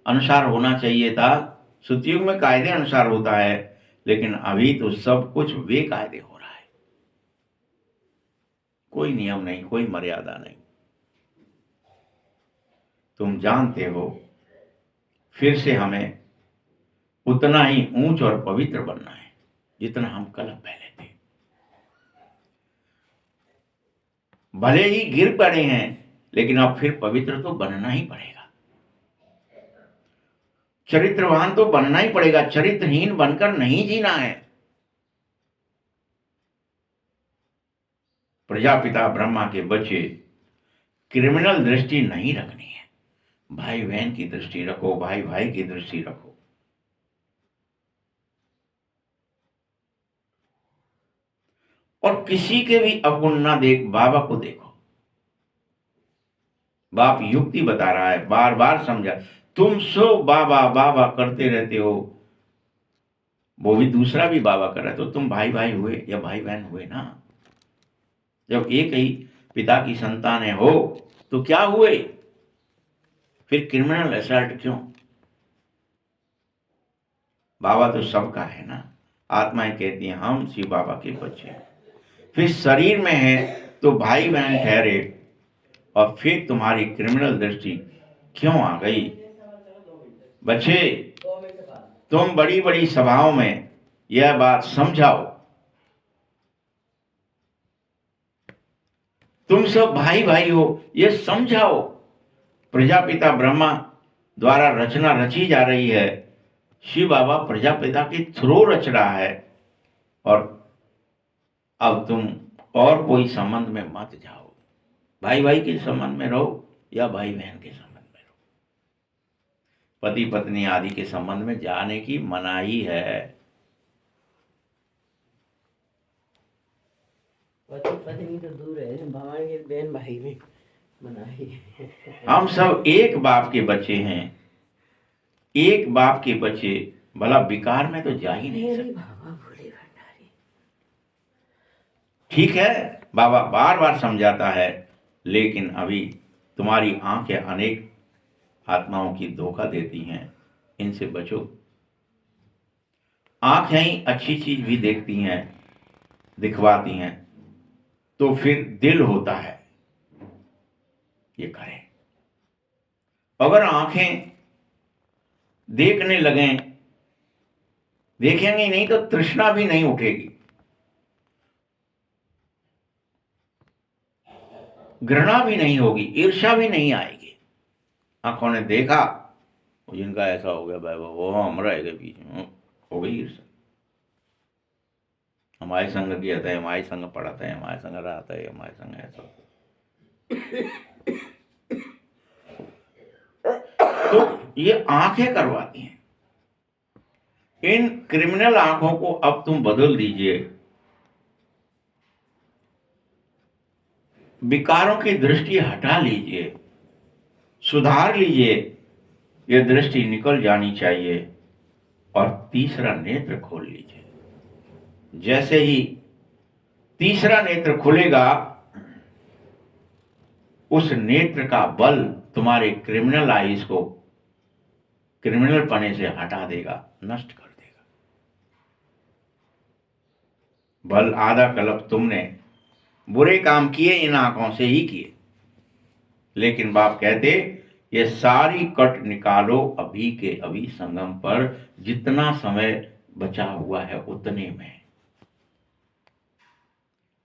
अनुसार होना चाहिए था। सतयुग में कायदे अनुसार होता है, लेकिन अभी तो सब कुछ बेकायदे हो रहा है। कोई नियम नहीं, कोई मर्यादा नहीं। तुम जानते हो, फिर से हमें उतना ही ऊंच और पवित्र बनना है जितना हम कल पहले थे। भले ही गिर पड़े हैं, लेकिन अब फिर पवित्र तो बनना ही पड़ेगा। चरित्रवान तो बनना ही पड़ेगा, चरित्रहीन बनकर नहीं जीना है। प्रजापिता ब्रह्मा के बच्चे क्रिमिनल दृष्टि नहीं रखनी है। भाई बहन की दृष्टि रखो, भाई भाई की दृष्टि रखो। और किसी के भी अवगुण ना देख, बाबा को देखो। बाप युक्ति बता रहा है, बार बार समझा। तुम सो बाबा बाबा करते रहते हो, वो भी दूसरा भी बाबा कर रहा है, तो तुम भाई भाई हुए या भाई बहन हुए ना। जब एक ही पिता की संतान हो तो क्या हुए, फिर क्रिमिनल असल्ट क्यों? बाबा तो सबका है ना। आत्माएं कहती हैं हम शिव बाबा के बच्चे। फिर शरीर में है तो भाई बहन ठहरे, और फिर तुम्हारी क्रिमिनल दृष्टि क्यों आ गई? बच्चे, तुम बड़ी बड़ी सभाओं में यह बात समझाओ। तुम सब भाई भाई हो, यह समझाओ। प्रजापिता ब्रह्मा द्वारा रचना रची जा रही है, शिव बाबा प्रजापिता के थ्रू रच रहा है। और अब तुम और कोई संबंध में मत जाओ। भाई भाई के संबंध में रहो या भाई बहन के संबंध में रहो। पति पत्नी आदि के संबंध में जाने की मनाही है। पति पत्नी तो दूर है, भगवान के बहन भाई में मनाही है। हम सब एक बाप के बच्चे हैं, एक बाप के बच्चे, भला विकार में तो जा ही नहीं सकते। बाबा भोले भंडारी। ठीक है, बाबा बार बार समझाता है, लेकिन अभी तुम्हारी आंखें अनेक आत्माओं की धोखा देती हैं, इनसे बचो। आंखें ही अच्छी चीज भी देखती हैं, दिखवाती हैं, तो फिर दिल होता है ये करें। अगर आंखें देखने लगें, देखेंगे नहीं तो तृष्णा भी नहीं उठेगी, घृणा भी नहीं होगी, ईर्ष्या भी नहीं आएगी। आंखों ने देखा, जिनका ऐसा हो गया भाई, वो हम रह गए बीच में, हो गई ईर्ष्या। हमारे संग किया था, हमारे संग पढ़ाता है, हमारे संग रहता है, हमारे संग ऐसा। तो ये आंखें करवाती हैं। इन क्रिमिनल आंखों को अब तुम बदल दीजिए। विकारों की दृष्टि हटा लीजिए, सुधार लीजिए। यह दृष्टि निकल जानी चाहिए और तीसरा नेत्र खोल लीजिए। जैसे ही तीसरा नेत्र खुलेगा, उस नेत्र का बल तुम्हारे क्रिमिनल आइज को क्रिमिनल पने से हटा देगा, नष्ट कर देगा। बल आधा कल्प तुमने बुरे काम किए, इन आंखों से ही किए, लेकिन बाप कहते ये सारी कट निकालो अभी के अभी संगम पर। जितना समय बचा हुआ है उतने में,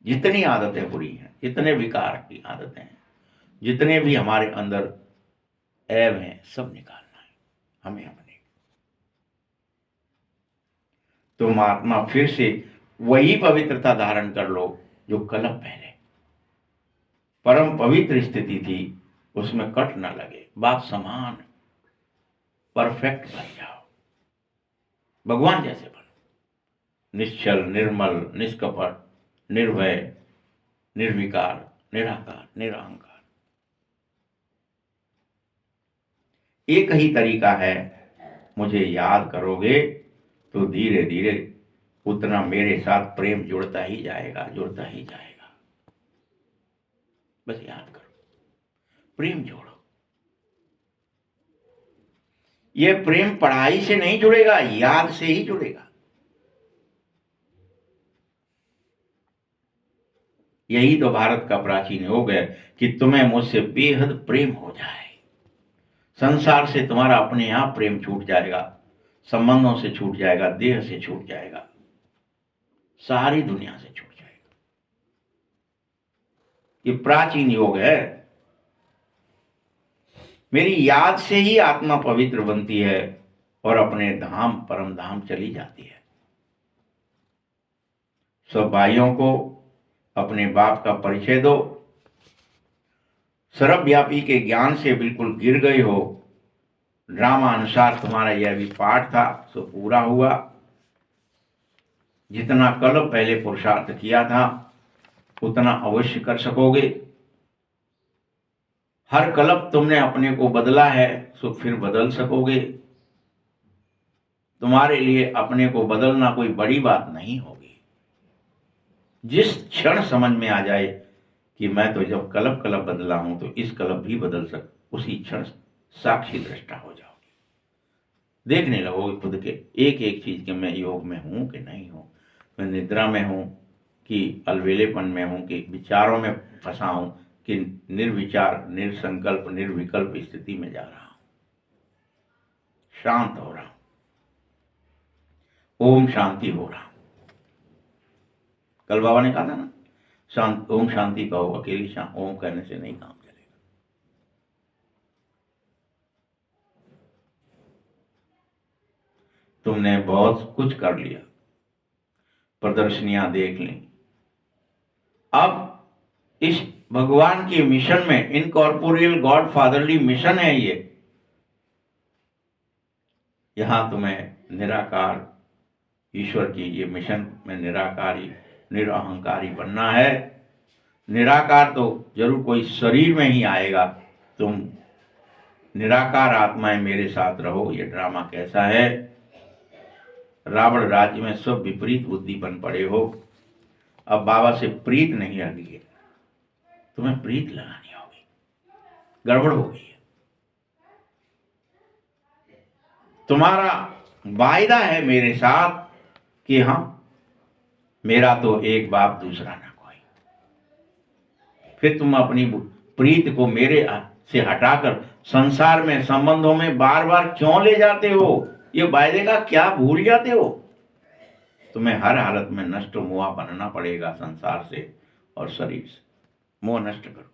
जितनी आदतें बुरी हैं, जितने विकार की आदतें हैं, जितने भी हमारे अंदर ऐब हैं, सब निकालना है हमें अपने। तुम आत्मा फिर से वही पवित्रता धारण कर लो जो कल्प पहले परम पवित्र स्थिति थी, उसमें कट ना लगे। बाप समान परफेक्ट बन जाओ, भगवान जैसे बनो। निश्चल, निर्मल, निष्कपट, निर्भय, निर्विकार, निराकार, निरहंकार। एक ही तरीका है, मुझे याद करोगे तो धीरे धीरे उतना मेरे साथ प्रेम जुड़ता ही जाएगा, जुड़ता ही जाएगा। बस याद करो, प्रेम जोड़ो। यह प्रेम पढ़ाई से नहीं जुड़ेगा, याद से ही जुड़ेगा। यही तो भारत का प्राचीन योग है कि तुम्हें मुझसे बेहद प्रेम हो जाए। संसार से तुम्हारा अपने आप प्रेम छूट जाएगा, संबंधों से छूट जाएगा, देह से छूट जाएगा, सारी दुनिया से छूट जाएगा। ये प्राचीन योग है। मेरी याद से ही आत्मा पवित्र बनती है और अपने धाम, परम धाम चली जाती है। सब भाइयों को अपने बाप का परिचय दो। सर्वव्यापी के ज्ञान से बिल्कुल गिर गए हो। ड्रामा अनुसार तुम्हारा यह भी पाठ था, सो पूरा हुआ। जितना कल पहले पुरुषार्थ किया था उतना अवश्य कर सकोगे। हर कल्प तुमने अपने को बदला है, सो फिर बदल सकोगे। तुम्हारे लिए अपने को बदलना कोई बड़ी बात नहीं होगी। जिस क्षण समझ में आ जाए कि मैं तो जब कल्प कल्प बदला हूं तो इस कल्प भी बदल उसी क्षण साक्षी दृष्टा हो जाओगे। देखने लगोगे खुद के एक एक चीज के, मैं योग में हूं कि नहीं हूं, मैं निद्रा में हूं कि अलवेलेपन में हूं, कि विचारों में फंसा हूं, कि निर्विचार, निर्संकल्प, निर्विकल्प स्थिति में जा रहा हूं, शांत हो रहा हूं, ओम शांति हो रहा हूं। कल बाबा ने कहा था ना, शांत ओम शांति कहो, अकेली ओम कहने से नहीं काम चलेगा। तुमने बहुत कुछ कर लिया, प्रदर्शनियां देख ली, अब इस भगवान के मिशन में, इनकॉर्पोरियल गॉड फादरली मिशन है ये, यहां तुम्हें निराकार ईश्वर की ये मिशन में निराकारी, निरअहंकारी बनना है। निराकार तो जरूर कोई शरीर में ही आएगा। तुम निराकार आत्माएं मेरे साथ रहो। ये ड्रामा कैसा है, रावण राज्य में सब विपरीत बुद्धि बन पड़े हो। अब बाबा से प्रीत नहीं लगी है, तुम्हें प्रीत लगानी होगी, गड़बड़ हो गई है। तुम्हारा वायदा है मेरे साथ कि हाँ, मेरा तो एक बाप दूसरा ना कोई। फिर तुम अपनी प्रीत को मेरे से हटाकर संसार में, संबंधों में बार बार क्यों ले जाते हो? ये वायदे का क्या भूल जाते हो? तुम्हें हर हालत में नष्ट मुआ बनना पड़ेगा संसार से और शरीर से। मोह नष्ट करो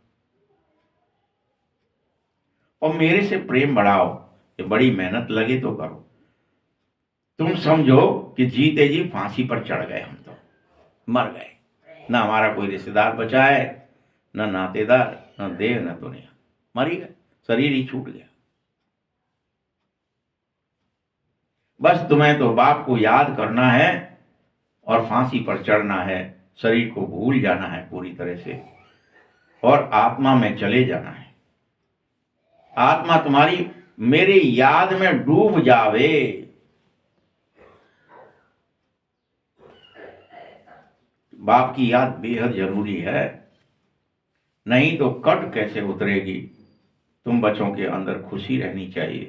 और मेरे से प्रेम बढ़ाओ। ये बड़ी मेहनत लगे तो करो। तुम समझो कि जीते जी फांसी पर चढ़ गए, हम तो मर गए, ना हमारा कोई रिश्तेदार बचा है, ना नातेदार, ना देह, ना दुनिया, मर ही गए, शरीर ही छूट गया। बस तुम्हें तो बाप को याद करना है और फांसी पर चढ़ना है, शरीर को भूल जाना है पूरी तरह से और आत्मा में चले जाना है। आत्मा तुम्हारी मेरी याद में डूब जावे। बाप की याद बेहद जरूरी है, नहीं तो कट कैसे उतरेगी। तुम बच्चों के अंदर खुशी रहनी चाहिए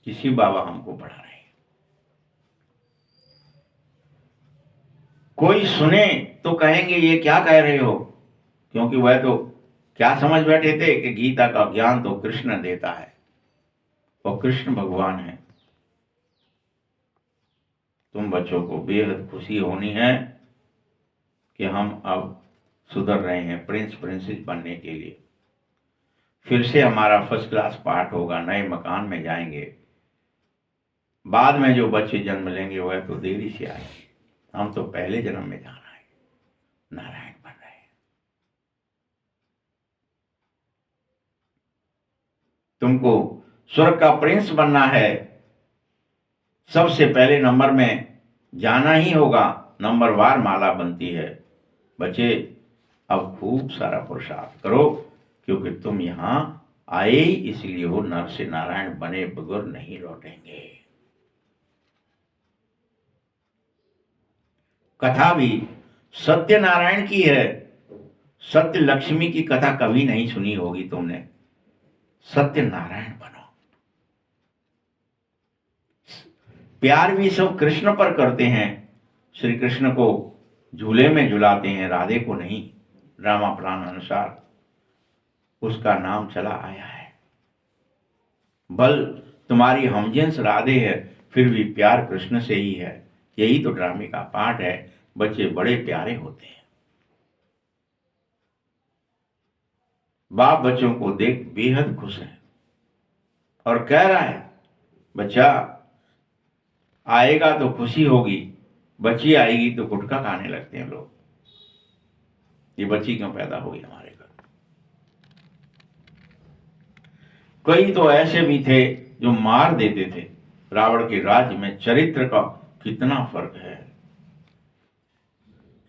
कि शिव बाबा हमको पढ़ा रहे हैं। कोई सुने तो कहेंगे ये क्या कह रहे हो, क्योंकि वह तो क्या समझ बैठे थे कि गीता का ज्ञान तो कृष्ण देता है और कृष्ण भगवान है। तुम बच्चों को बेहद खुशी होनी है कि हम अब सुधर रहे हैं प्रिंस प्रिंसेस बनने के लिए। फिर से हमारा फर्स्ट क्लास पाठ होगा, नए मकान में जाएंगे। बाद में जो बच्चे जन्म लेंगे वह तो देरी से आएंगे, हम तो पहले जन्म में जाना है, नारायण बन रहे हैं। तुमको स्वर्ग का प्रिंस बनना है, सबसे पहले नंबर में जाना ही होगा। नंबर वार माला बनती है। बच्चे अब खूब सारा पुरुषार्थ करो, क्योंकि तुम यहां आए ही इसलिए हो, नर से नारायण बने बगैर नहीं लौटेंगे। कथा भी सत्यनारायण की है। सत्य लक्ष्मी की कथा कभी नहीं सुनी होगी तुमने। सत्यनारायण बनो। प्यार भी सब कृष्ण पर करते हैं। श्री कृष्ण को झूले में झुलाते हैं, राधे को नहीं। ड्रामा प्लान अनुसार उसका नाम चला आया है। बल तुम्हारी हमजिन्स राधे है, फिर भी प्यार कृष्ण से ही है। यही तो ड्रामे का पार्ट है। बच्चे बड़े प्यारे होते हैं। बाप बच्चों को देख बेहद खुश है और कह रहा है, बच्चा आएगा तो खुशी होगी, बच्ची आएगी तो गुटखा खाने लगते हैं लोग। ये बच्ची क्यों पैदा हुई हमारे घर? कई तो ऐसे भी थे जो मार देते थे। रावण के राज्य में चरित्र का कितना फर्क है।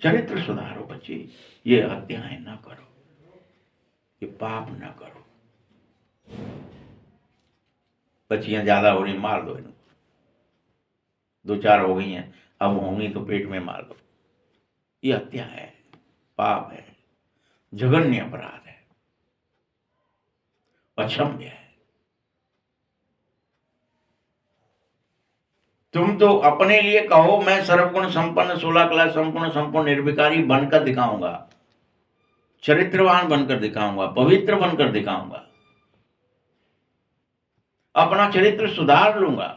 चरित्र सुधारो बच्चे, ये हत्याएं ना करो, ये पाप ना करो। बच्चियां ज्यादा हो रही, मार दो इनको। 2-4 हो गई हैं, अब होंगी तो पेट में मार दो। ये हत्या है, पाप है, जघन्य अपराध है, अक्षम्य है। तुम तो अपने लिए कहो मैं सर्वगुण संपन्न 16 कला संपूर्ण निर्विकारी बनकर दिखाऊंगा। चरित्रवान बनकर दिखाऊंगा, पवित्र बनकर दिखाऊंगा, अपना चरित्र सुधार लूंगा।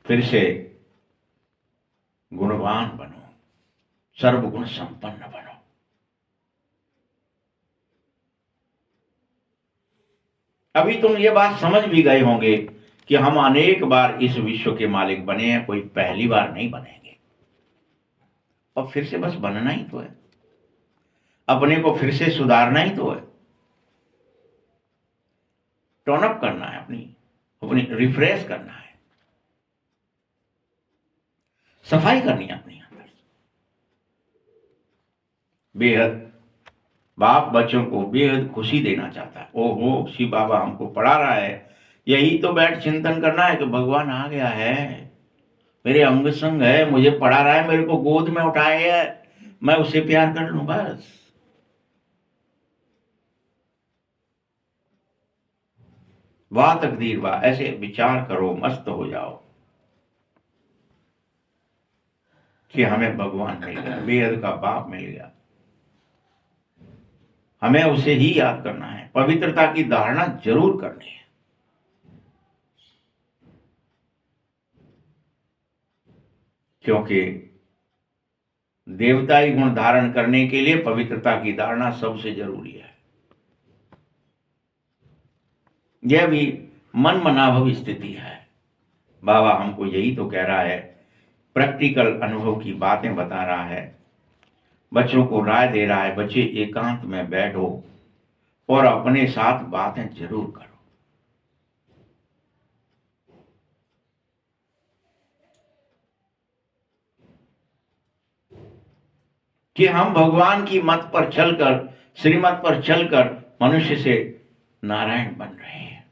फिर से गुणवान बनो, सर्वगुण संपन्न बनो। अभी तुम ये बात समझ भी गए होंगे कि हम अनेक बार इस विश्व के मालिक बने हैं, कोई पहली बार नहीं बनेंगे। और फिर से बस बनना ही तो है, अपने को फिर से सुधारना ही तो है, टोन अप करना है, अपनी रिफ्रेश करना है, सफाई करनी है अपनी अंदर। बेहद बाप बच्चों को बेहद खुशी देना चाहता है। ओहो, शिव बाबा हमको पढ़ा रहा है, यही तो बैठ चिंतन करना है कि भगवान आ गया है, मेरे अंग संग है, मुझे पढ़ा रहा है, मेरे को गोद में उठाए है, मैं उसे प्यार कर लूं बस। वाह तकदीर वाह, ऐसे विचार करो, मस्त हो जाओ कि हमें भगवान मिल गया, बेहद का बाप मिल गया। हमें उसे ही याद करना है, पवित्रता की धारणा जरूर करनी है। क्योंकि देवताई गुण धारण करने के लिए पवित्रता की धारणा सबसे जरूरी है। यह भी मन मनाभव स्थिति है। बाबा हमको यही तो कह रहा है, प्रैक्टिकल अनुभव की बातें बता रहा है, बच्चों को राय दे रहा है, बच्चे एकांत में बैठो और अपने साथ बातें जरूर करो। कि हम भगवान की मत पर चलकर, श्रीमत पर चलकर मनुष्य से नारायण बन रहे हैं,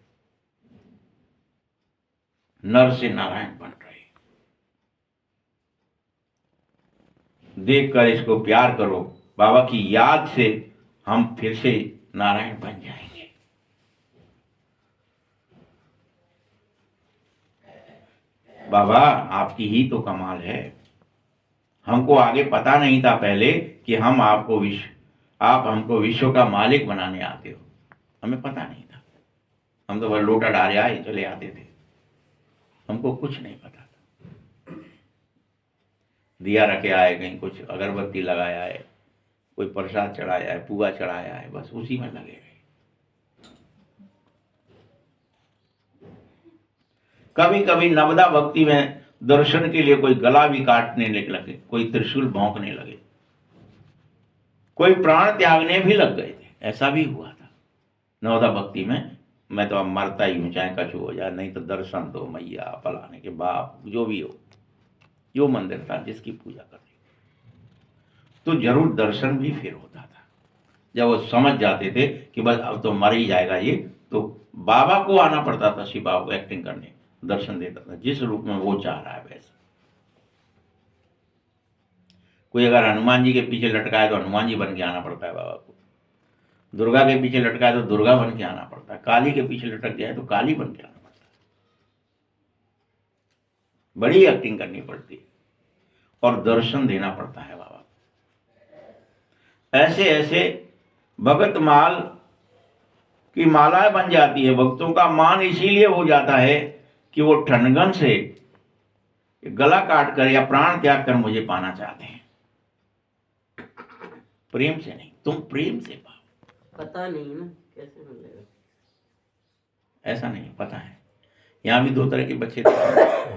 नर से नारायण बन रहे हैं। देखकर इसको प्यार करो, बाबा की याद से हम फिर से नारायण बन जाएंगे। बाबा आपकी ही तो कमाल है, हमको आगे पता नहीं था पहले कि हम आप हमको विश्व का मालिक बनाने आते हो, हमें पता नहीं था। हम तो बस लोटा डाले आए चले आते थे, हमको कुछ नहीं पता था। दिया रखे आए, कहीं कुछ अगरबत्ती लगाया है, कोई प्रसाद चढ़ाया है, पुआ चढ़ाया है, बस उसी में लगे रहे। कभी कभी नवदा भक्ति में दर्शन के लिए कोई गला भी काटने लगे, कोई त्रिशूल भौंकने लगे, कोई प्राण त्यागने भी लग गए थे, ऐसा भी हुआ था नवदा भक्ति में। मैं तो अब मरता ही हूं, चाहे कछु हो जाए, नहीं तो दर्शन दो मैया, फलाने के बाप, जो भी हो, जो मंदिर था जिसकी पूजा करनी तो जरूर दर्शन भी फिर होता था। जब वो समझ जाते थे कि बस अब तो मर ही जाएगा ये, तो बाबा को आना पड़ता था, शिव बाबा को एक्टिंग करने, दर्शन देता था जिस रूप में वो चाह रहा है वैसे। कोई अगर हनुमान जी के पीछे लटका है तो हनुमान जी बन के आना पड़ता है बाबा को, दुर्गा के पीछे लटका है तो दुर्गा बन के आना पड़ता है, काली के पीछे लटक जाए तो काली बन के आना पड़ता है। बड़ी एक्टिंग करनी पड़ती है और दर्शन देना पड़ता है बाबा। ऐसे ऐसे भगत माल की मालाएं बन जाती है, भक्तों का मान इसीलिए हो जाता है कि वो ठनगन से गला काट कर या प्राण त्याग कर मुझे पाना चाहते हैं। प्रेम से नहीं, तुम प्रेम से पाओ। पता नहीं ना कैसे मिलेगा, ऐसा नहीं, पता है। यहां भी दो तरह के बच्चे थे,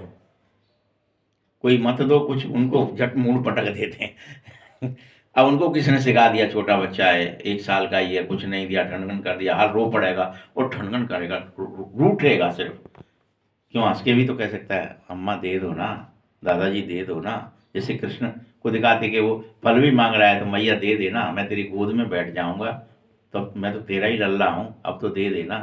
कोई मत दो कुछ, उनको झट मूड पटक देते हैं। अब उनको किसने सिखा दिया, छोटा बच्चा है, 1 साल का ही है, कुछ नहीं दिया, ठनगन कर दिया, हर रो पड़ेगा और ठनगन करेगा, रूठेगा सिर्फ। क्यों, हंस के भी तो कह सकता है, अम्मा दे दो ना, दादाजी दे दो ना। जैसे कृष्ण को दिखाते कि वो फल भी मांग रहा है तो मैया दे देना, मैं तेरी गोद में बैठ जाऊंगा, तो मैं तो तेरा ही लल्ला हूं, अब तो दे देना।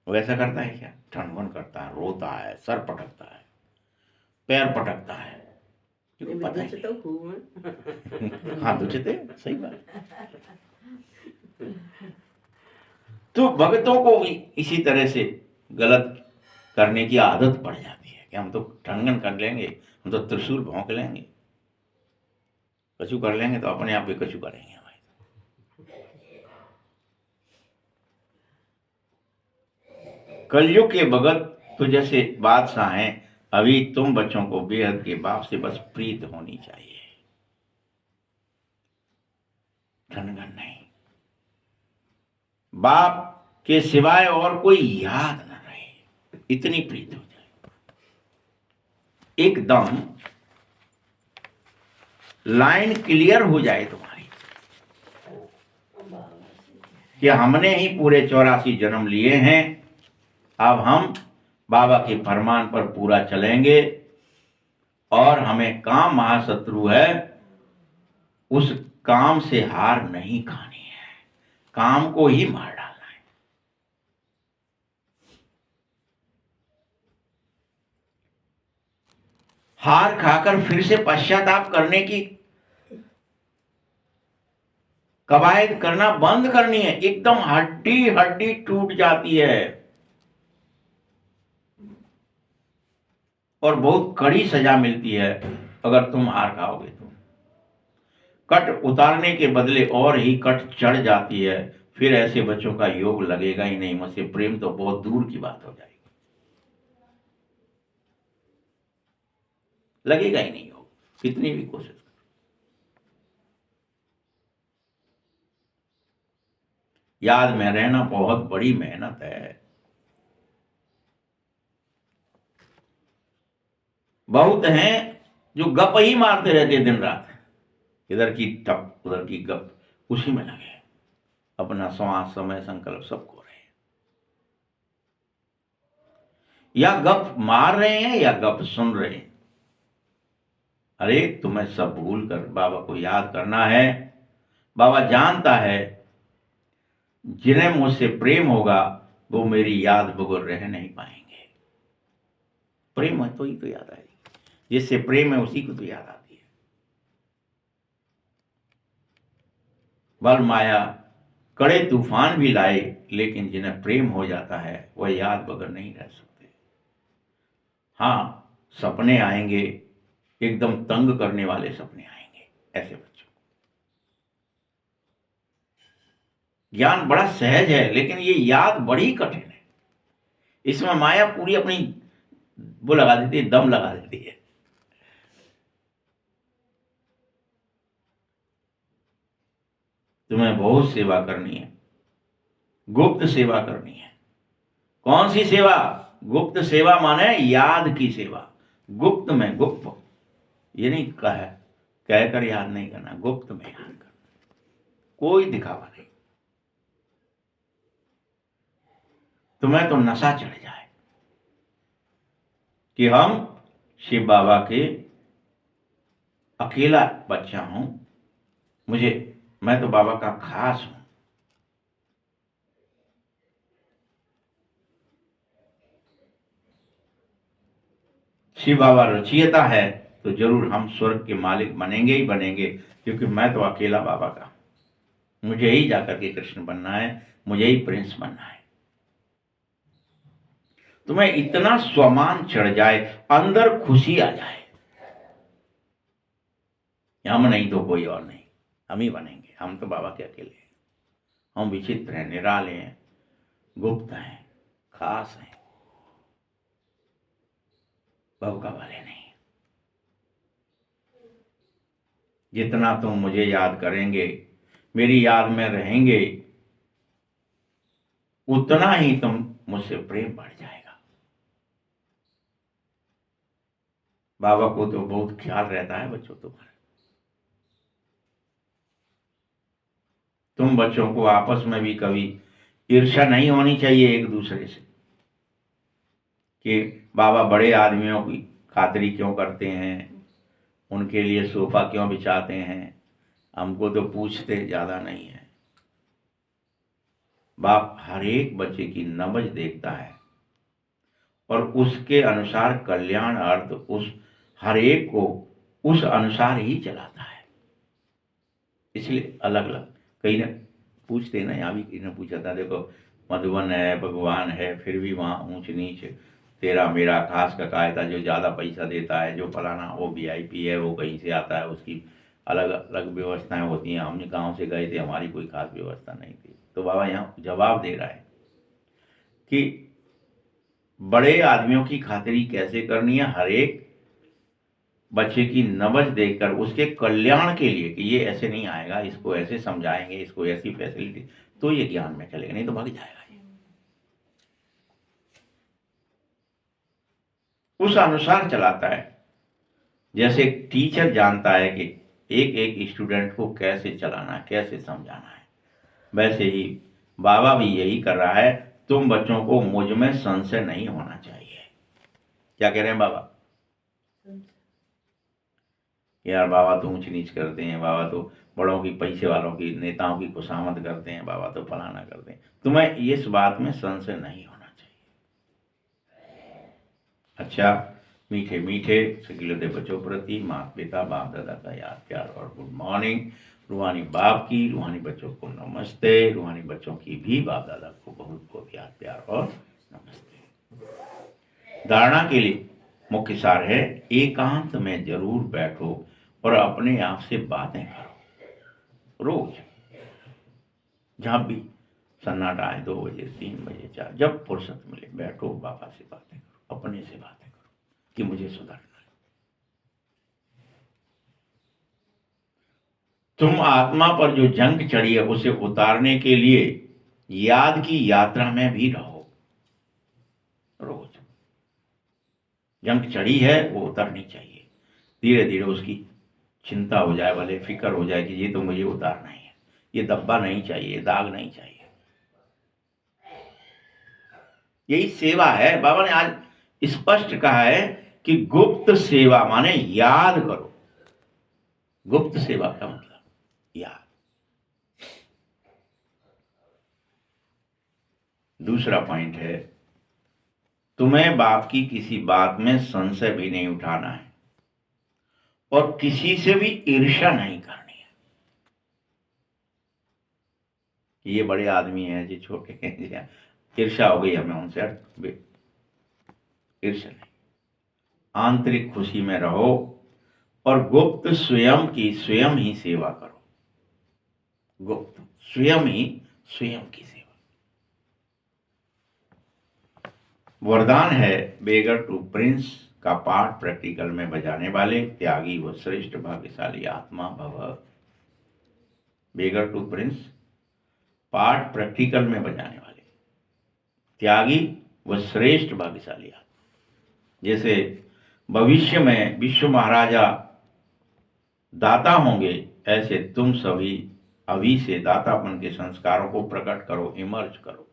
वो ऐसा करता है क्या? ठनगन करता है, रोता है, सर पटकता है, पैर पटकता है, क्योंकि पता है तो खूब है। हाँ दुचते, सही बात। तो भक्तों को भी इसी तरह से गलत करने की आदत पड़ जाती है कि हम तो ठनगन कर लेंगे, हम तो त्रिशूल भौंक लेंगे, कछु कर लेंगे तो अपने आप भी कछु करेंगे भाई। कलयुग के भगत तो जैसे बादशाह हैं, अभी तुम बच्चों को बेहद के बाप से बस प्रीत होनी चाहिए, ठनगन नहीं। बाप के सिवाय और कोई याद न रहे, इतनी प्रीत हो जाए, एकदम लाइन क्लियर हो जाए तुम्हारी कि हमने ही पूरे 84 जन्म लिए हैं, अब हम बाबा के फरमान पर पूरा चलेंगे, और हमें काम महाशत्रु है, उस काम से हार नहीं खानी है, काम को ही मार डालना है। हार खाकर फिर से पश्चाताप करने की कवायद करना बंद करनी है, एकदम हड्डी हड्डी टूट जाती है और बहुत कड़ी सजा मिलती है अगर तुम हार खाओगे तो। कट उतारने के बदले और ही कट चढ़ जाती है, फिर ऐसे बच्चों का योग लगेगा ही नहीं, मुझसे प्रेम तो बहुत दूर की बात हो जाएगी, लगेगा ही नहीं योग, कितनी भी कोशिश। याद में रहना बहुत बड़ी मेहनत है। बहुत हैं जो गप ही मारते रहते दिन रात, इधर की टप उधर की गप, उसी में लगे, अपना श्वास समय संकल्प सब खो रहे हैं। या गप मार रहे हैं या गप सुन रहे हैं। अरे तुम्हें सब भूल कर बाबा को याद करना है। बाबा जानता है जिन्हें मुझसे प्रेम होगा वो मेरी याद बगैर रह नहीं पाएंगे। प्रेम है तो ही तो याद आएगी, जिससे प्रेम है उसी को तो याद आती है। बल माया कड़े तूफान भी लाए, लेकिन जिन्हें प्रेम हो जाता है वह याद बगैर नहीं रह सकते। हाँ, सपने आएंगे, एकदम तंग करने वाले सपने आएंगे ऐसे बच्चों को। ज्ञान बड़ा सहज है, लेकिन ये याद बड़ी कठिन है। इसमें माया पूरी अपनी वो लगा देती है, दम लगा देती है। तुम्हें बहुत सेवा करनी है, गुप्त सेवा करनी है। कौन सी सेवा? गुप्त सेवा माने याद की सेवा। गुप्त में, गुप्त ये नहीं कहकर याद नहीं करना, गुप्त में याद करना, कोई दिखावा नहीं। तुम्हें तो नशा चढ़ जाए कि हम शिव बाबा के अकेला बच्चा हूं, मैं तो बाबा का खास हूं। शिव बाबा रचयिता है तो जरूर हम स्वर्ग के मालिक बनेंगे ही बनेंगे, क्योंकि मैं तो अकेला बाबा का, मुझे ही जाकर के कृष्ण बनना है, मुझे ही प्रिंस बनना है। तुम्हें इतना स्वमान चढ़ जाए, अंदर खुशी आ जाए, हम नहीं तो कोई और नहीं, हम ही बनेंगे, हम तो बाबा के अकेले हैं, हम विचित्र हैं, निराले हैं, गुप्त हैं, खास हैं, बहुका वाले नहीं। जितना तुम मुझे याद करेंगे, मेरी याद में रहेंगे, उतना ही तुम मुझसे प्रेम बढ़ जाएगा। बाबा को तो बहुत ख्याल रहता है बच्चों तुम्हारे। तुम बच्चों को आपस में भी कभी ईर्ष्या नहीं होनी चाहिए एक दूसरे से, कि बाबा बड़े आदमियों की खातिरी क्यों करते हैं, उनके लिए सोफा क्यों बिछाते हैं, हमको तो पूछते ज्यादा नहीं है। बाप हर एक बच्चे की नब्ज देखता है और उसके अनुसार कल्याण अर्थ उस हर एक को उस अनुसार ही चलाता है। इसलिए अलग अलग कहीं ने पूछते हैं ना, यहाँ भी किसी ने पूछा था, देखो मधुबन है, भगवान है, फिर भी वहाँ ऊंच नीच तेरा मेरा खास का कायदा, जो ज़्यादा पैसा देता है, जो फलाना वो वीआईपी है, वो कहीं से आता है, उसकी अलग अलग व्यवस्थाएं होती हैं। हमने गांव से गए थे, हमारी कोई खास व्यवस्था नहीं थी। तो बाबा यहाँ जवाब दे रहा है कि बड़े आदमियों की खातिरी कैसे करनी है, हर एक बच्चे की नब्ज देखकर उसके कल्याण के लिए, कि ये ऐसे नहीं आएगा, इसको ऐसे समझाएंगे, इसको ऐसी फैसिलिटी, तो ये ज्ञान में चलेगा, नहीं तो भाग जाएगा ये। उस अनुसार चलाता है। जैसे टीचर जानता है कि एक एक स्टूडेंट को कैसे चलाना है, कैसे समझाना है, वैसे ही बाबा भी यही कर रहा है। तुम बच्चों को मुझ में संशय नहीं होना चाहिए। क्या कह रहे हैं बाबा? यार बाबा तो ऊंच नीच करते हैं, बाबा तो बड़ों की, पैसे वालों की, नेताओं की खुशामद करते हैं, बाबा तो फलाना करते हैं। तुम्हें इस बात में संशय नहीं होना चाहिए। अच्छा, मीठे मीठे सकीलते बच्चों प्रति माता पिता बाप दादा का याद प्यार और गुड मॉर्निंग। रूहानी बाप की, रूहानी बच्चों को नमस्ते। रूहानी बच्चों की भी बाप दादा को बहुत बहुत याद प्यार और नमस्ते। धारणा के लिए मुख्य सार है, एकांत में जरूर बैठो और अपने आप से बातें करो। रोज जहां भी सन्नाटा आए, 2 बजे, 3 बजे, 4, जब फुर्सत मिले, बैठो, बाबा से बातें करो, अपने से बातें करो कि मुझे सुधरना है। तुम आत्मा पर जो जंग चढ़ी है उसे उतारने के लिए याद की यात्रा में भी रहो। रोज जंग चढ़ी है, वो उतरनी चाहिए। धीरे धीरे उसकी चिंता हो जाए, भले फिक्र हो जाए कि ये तो मुझे उतारना ही है, ये धब्बा नहीं चाहिए, दाग नहीं चाहिए। यही सेवा है। बाबा ने आज स्पष्ट कहा है कि गुप्त सेवा माने याद करो। गुप्त सेवा का मतलब याद। दूसरा पॉइंट है, तुम्हें बाप की किसी बात में संशय भी नहीं उठाना है और किसी से भी ईर्ष्या नहीं करनी है। ये बड़े आदमी हैं, ये छोटे हैं, ईर्ष्या हो गई हमें उनसे, ईर्ष्या नहीं। आंतरिक खुशी में रहो और गुप्त स्वयं की स्वयं ही सेवा करो। गुप्त स्वयं ही स्वयं की सेवा। वरदान है, बेगर टू प्रिंस का पाठ प्रैक्टिकल में बजाने वाले त्यागी व श्रेष्ठ भाग्यशाली आत्मा भव। बेगर टू प्रिंस पाठ प्रैक्टिकल में बजाने वाले त्यागी व श्रेष्ठ भाग्यशाली आत्मा। जैसे भविष्य में विश्व महाराजा दाता होंगे, ऐसे तुम सभी अभी से दातापन के संस्कारों को प्रकट करो, इमर्ज करो।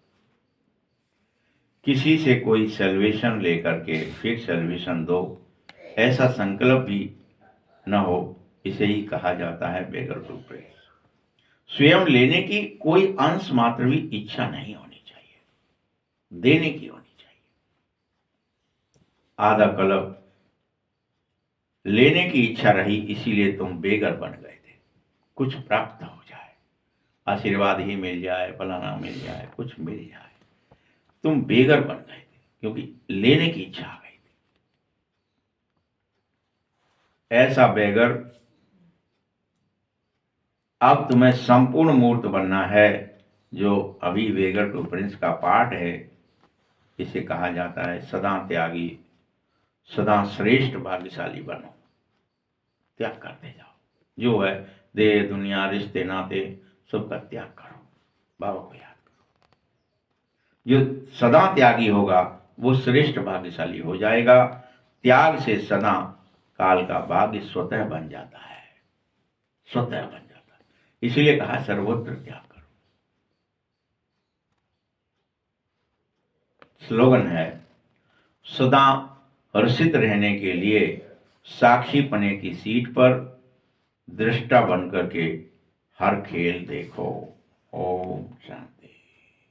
किसी से कोई सेल्वेशन लेकर के फिर सेल्वेशन दो, ऐसा संकल्प भी न हो। इसे ही कहा जाता है बेगर टू प्रिंस। स्वयं लेने की कोई अंश मात्र भी इच्छा नहीं होनी चाहिए, देने की होनी चाहिए। आधा कल्प लेने की इच्छा रही, इसीलिए तुम बेगर बन गए थे। कुछ प्राप्त हो जाए, आशीर्वाद ही मिल जाए, फलाना मिल जाए, कुछ मिल जाए, तुम बेगर बन गए थे क्योंकि लेने की इच्छा आ गई थी। ऐसा बेगर अब तुम्हें संपूर्ण मूर्त बनना है। जो अभी बेगर टू प्रिंस का पाठ है, इसे कहा जाता है सदा त्यागी, सदा श्रेष्ठ भाग्यशाली बनो। त्याग करते जाओ, जो है देह दुनिया रिश्ते नाते सबका त्याग करो, बाबा को याद करो। जो सदा त्यागी होगा वो श्रेष्ठ भाग्यशाली हो जाएगा। त्याग से सदा काल का भाग्य स्वतः बन जाता है, स्वतः बन जाता है। इसीलिए कहा सर्वत्र त्याग करो। स्लोगन है, सदा हर्षित रहने के लिए साक्षी पने की सीट पर दृष्टा बनकर के हर खेल देखो। ओम शांति।